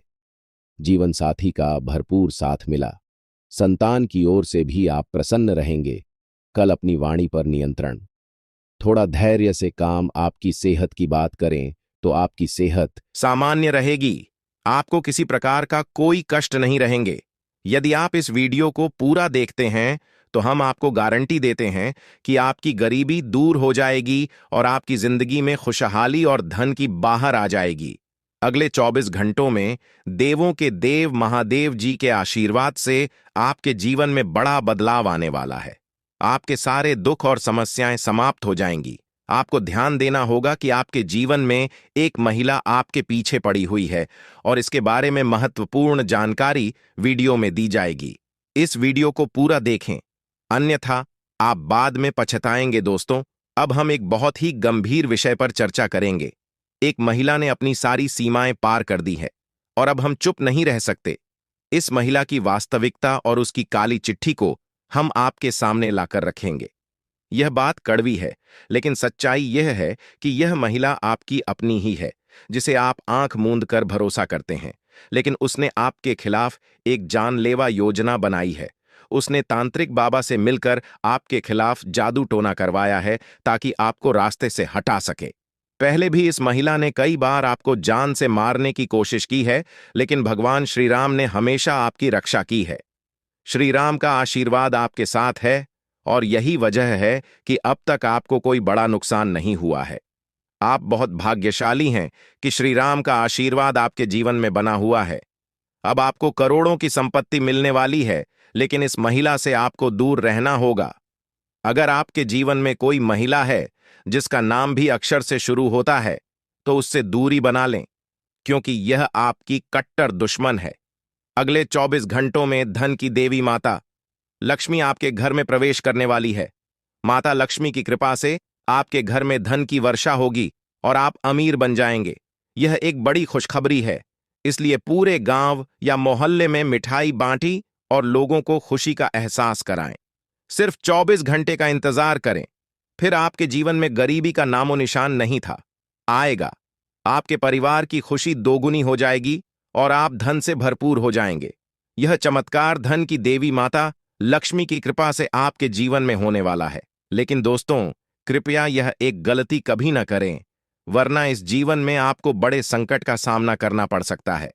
जीवन साथी का भरपूर साथ मिला। संतान की ओर से भी आप प्रसन्न रहेंगे। कल अपनी वाणी पर नियंत्रण, थोड़ा धैर्य से काम। आपकी सेहत की बात करें तो आपकी सेहत सामान्य रहेगी। आपको किसी प्रकार का कोई कष्ट नहीं रहेंगे। यदि आप इस वीडियो को पूरा देखते हैं, तो हम आपको गारंटी देते हैं कि आपकी गरीबी दूर हो जाएगी और आपकी जिंदगी में खुशहाली और धन की बाहर आ जाएगी। अगले 24 घंटों में देवों के देव महादेव जी के आशीर्वाद से आपके जीवन में बड़ा बदलाव आने वाला है। आपके सारे दुख और समस्याएं समाप्त हो जाएंगी। आपको ध्यान देना होगा कि आपके जीवन में एक महिला आपके पीछे पड़ी हुई है और इसके बारे में महत्वपूर्ण जानकारी वीडियो में दी जाएगी। इस वीडियो को पूरा देखें, अन्यथा आप बाद में पछताएंगे। दोस्तों, अब हम एक बहुत ही गंभीर विषय पर चर्चा करेंगे। एक महिला ने अपनी सारी सीमाएं पार कर दी है और अब हम चुप नहीं रह सकते। इस महिला की वास्तविकता और उसकी काली चिट्ठी को हम आपके सामने लाकर रखेंगे। यह बात कड़वी है, लेकिन सच्चाई यह है कि यह महिला आपकी अपनी ही है, जिसे आप आंख मूंद कर भरोसा करते हैं। लेकिन उसने आपके खिलाफ एक जानलेवा योजना बनाई है। उसने तांत्रिक बाबा से मिलकर आपके खिलाफ जादू टोना करवाया है ताकि आपको रास्ते से हटा सके। पहले भी इस महिला ने कई बार आपको जान से मारने की कोशिश की है, लेकिन भगवान श्री राम ने हमेशा आपकी रक्षा की है। श्री राम का आशीर्वाद आपके साथ है और यही वजह है कि अब तक आपको कोई बड़ा नुकसान नहीं हुआ है। आप बहुत भाग्यशाली हैं कि श्री राम का आशीर्वाद आपके जीवन में बना हुआ है। अब आपको करोड़ों की संपत्ति मिलने वाली है, लेकिन इस महिला से आपको दूर रहना होगा। अगर आपके जीवन में कोई महिला है जिसका नाम भी अक्षर से शुरू होता है, तो उससे दूरी बना लें, क्योंकि यह आपकी कट्टर दुश्मन है। अगले 24 घंटों में धन की देवी माता लक्ष्मी आपके घर में प्रवेश करने वाली है। माता लक्ष्मी की कृपा से आपके घर में धन की वर्षा होगी और आप अमीर बन जाएंगे। यह एक बड़ी खुशखबरी है, इसलिए पूरे गांव या मोहल्ले में मिठाई बांटी और लोगों को खुशी का एहसास कराएं। सिर्फ 24 घंटे का इंतजार करें, फिर आपके जीवन में गरीबी का नामो निशान नहीं था, आएगा। आपके परिवार की खुशी दोगुनी हो जाएगी और आप धन से भरपूर हो जाएंगे। यह चमत्कार धन की देवी माता लक्ष्मी की कृपा से आपके जीवन में होने वाला है। लेकिन दोस्तों, कृपया यह एक गलती कभी न करें, वरना इस जीवन में आपको बड़े संकट का सामना करना पड़ सकता है।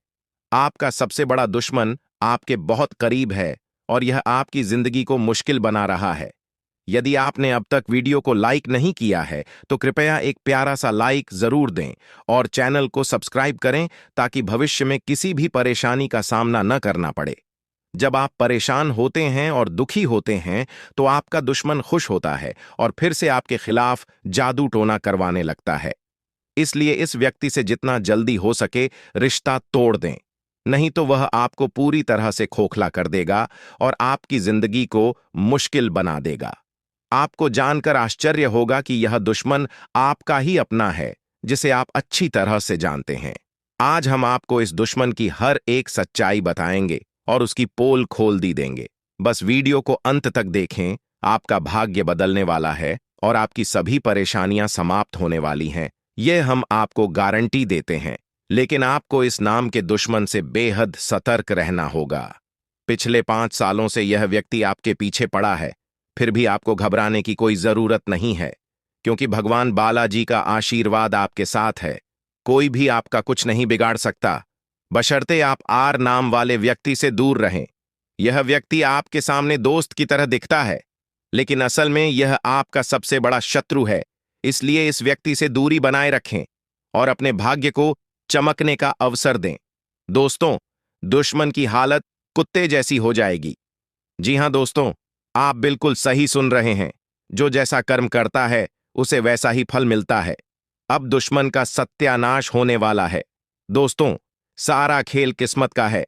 आपका सबसे बड़ा दुश्मन आपके बहुत करीब है और यह आपकी जिंदगी को मुश्किल बना रहा है। यदि आपने अब तक वीडियो को लाइक नहीं किया है, तो कृपया एक प्यारा सा लाइक जरूर दें और चैनल को सब्सक्राइब करें ताकि भविष्य में किसी भी परेशानी का सामना न करना पड़े। जब आप परेशान होते हैं और दुखी होते हैं, तो आपका दुश्मन खुश होता है और फिर से आपके खिलाफ जादू टोना करवाने लगता है। इसलिए इस व्यक्ति से जितना जल्दी हो सके रिश्ता तोड़ दें, नहीं तो वह आपको पूरी तरह से खोखला कर देगा और आपकी जिंदगी को मुश्किल बना देगा। आपको जानकर आश्चर्य होगा कि यह दुश्मन आपका ही अपना है, जिसे आप अच्छी तरह से जानते हैं। आज हम आपको इस दुश्मन की हर एक सच्चाई बताएंगे और उसकी पोल खोल दी देंगे। बस वीडियो को अंत तक देखें, आपका भाग्य बदलने वाला है और आपकी सभी परेशानियां समाप्त होने वाली हैं। यह हम आपको गारंटी देते हैं, लेकिन आपको इस नाम के दुश्मन से बेहद सतर्क रहना होगा। पिछले 5 सालों से यह व्यक्ति आपके पीछे पड़ा है, फिर भी आपको घबराने की कोई जरूरत नहीं है, क्योंकि भगवान बालाजी का आशीर्वाद आपके साथ है। कोई भी आपका कुछ नहीं बिगाड़ सकता, बशर्ते आप आर नाम वाले व्यक्ति से दूर रहें। यह व्यक्ति आपके सामने दोस्त की तरह दिखता है, लेकिन असल में यह आपका सबसे बड़ा शत्रु है। इसलिए इस व्यक्ति से दूरी बनाए रखें और अपने भाग्य को चमकने का अवसर दें। दोस्तों, दुश्मन की हालत कुत्ते जैसी हो जाएगी। जी हां दोस्तों, आप बिल्कुल सही सुन रहे हैं। जो जैसा कर्म करता है, उसे वैसा ही फल मिलता है। अब दुश्मन का सत्यानाश होने वाला है। दोस्तों, सारा खेल किस्मत का है।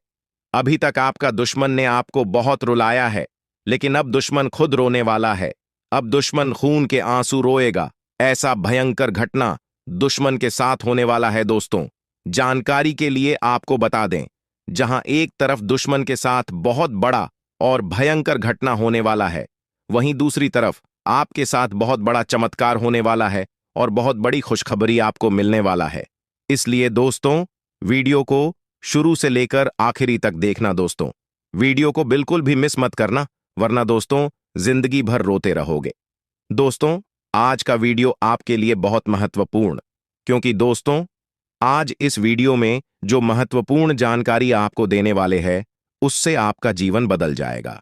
अभी तक आपका दुश्मन ने आपको बहुत रुलाया है, लेकिन अब दुश्मन खुद रोने वाला है। अब दुश्मन खून के आंसू रोएगा। ऐसा भयंकर घटना दुश्मन के साथ होने वाला है। दोस्तों, जानकारी के लिए आपको बता दें, जहां एक तरफ दुश्मन के साथ बहुत बड़ा और भयंकर घटना होने वाला है, वहीं दूसरी तरफ आपके साथ बहुत बड़ा चमत्कार होने वाला है और बहुत बड़ी खुशखबरी आपको मिलने वाला है। इसलिए दोस्तों, वीडियो को शुरू से लेकर आखिरी तक देखना। दोस्तों, वीडियो को बिल्कुल भी मिस मत करना, वरना दोस्तों जिंदगी भर रोते रहोगे। दोस्तों, आज का वीडियो आपके लिए बहुत महत्वपूर्ण, क्योंकि दोस्तों आज इस वीडियो में जो महत्वपूर्ण जानकारी आपको देने वाले हैं, उससे आपका जीवन बदल जाएगा।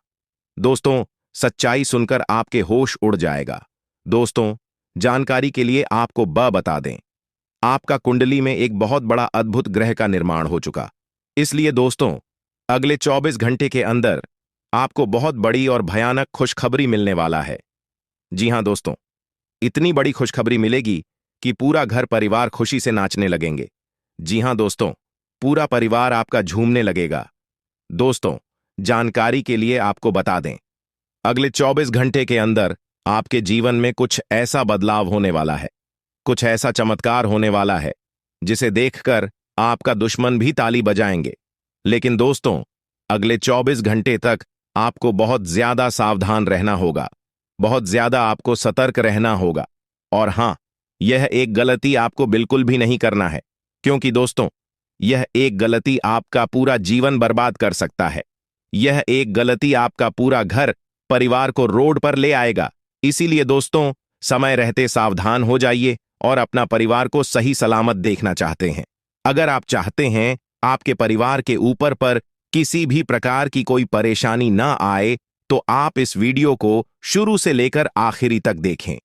दोस्तों, सच्चाई सुनकर आपके होश उड़ जाएगा। दोस्तों, जानकारी के लिए आपको बता दें, आपका कुंडली में एक बहुत बड़ा अद्भुत ग्रह का निर्माण हो चुका। इसलिए दोस्तों, अगले 24 घंटे के अंदर आपको बहुत बड़ी और भयानक खुशखबरी मिलने वाला है। जी हां दोस्तों, इतनी बड़ी खुशखबरी मिलेगी कि पूरा घर परिवार खुशी से नाचने लगेंगे। जी हां दोस्तों, पूरा परिवार आपका झूमने लगेगा। दोस्तों, जानकारी के लिए आपको बता दें, अगले 24 घंटे के अंदर आपके जीवन में कुछ ऐसा बदलाव होने वाला है, कुछ ऐसा चमत्कार होने वाला है जिसे देखकर आपका दुश्मन भी ताली बजाएंगे। लेकिन दोस्तों, अगले 24 घंटे तक आपको बहुत ज्यादा सावधान रहना होगा, बहुत ज्यादा आपको सतर्क रहना होगा। और हां, यह एक गलती आपको बिल्कुल भी नहीं करना है, क्योंकि दोस्तों, यह एक गलती आपका पूरा जीवन बर्बाद कर सकता है। यह एक गलती आपका पूरा घर परिवार को रोड पर ले आएगा। इसीलिए दोस्तों, समय रहते सावधान हो जाइए और अपना परिवार को सही सलामत देखना चाहते हैं। अगर आप चाहते हैं आपके परिवार के ऊपर पर किसी भी प्रकार की कोई परेशानी ना आए, तो आप इस वीडियो को शुरू से लेकर आखिरी तक देखें।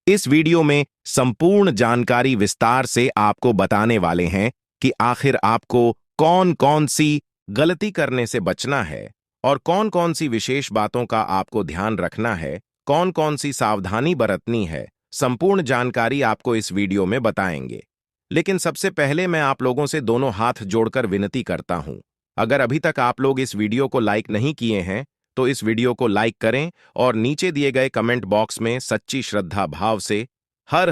इस वीडियो में संपूर्ण जानकारी विस्तार से आपको बताने वाले हैं कि आखिर आपको कौन कौन सी गलती करने से बचना है और कौन कौन सी विशेष बातों का आपको ध्यान रखना है, कौन कौन सी सावधानी बरतनी है। संपूर्ण जानकारी आपको इस वीडियो में बताएंगे। लेकिन सबसे पहले मैं आप लोगों से दोनों हाथ जोड़कर विनती करता हूं, अगर अभी तक आप लोग इस वीडियो को लाइक नहीं किए हैं तो इस वीडियो को लाइक करें और नीचे दिए गए कमेंट बॉक्स में सच्ची श्रद्धा भाव से हर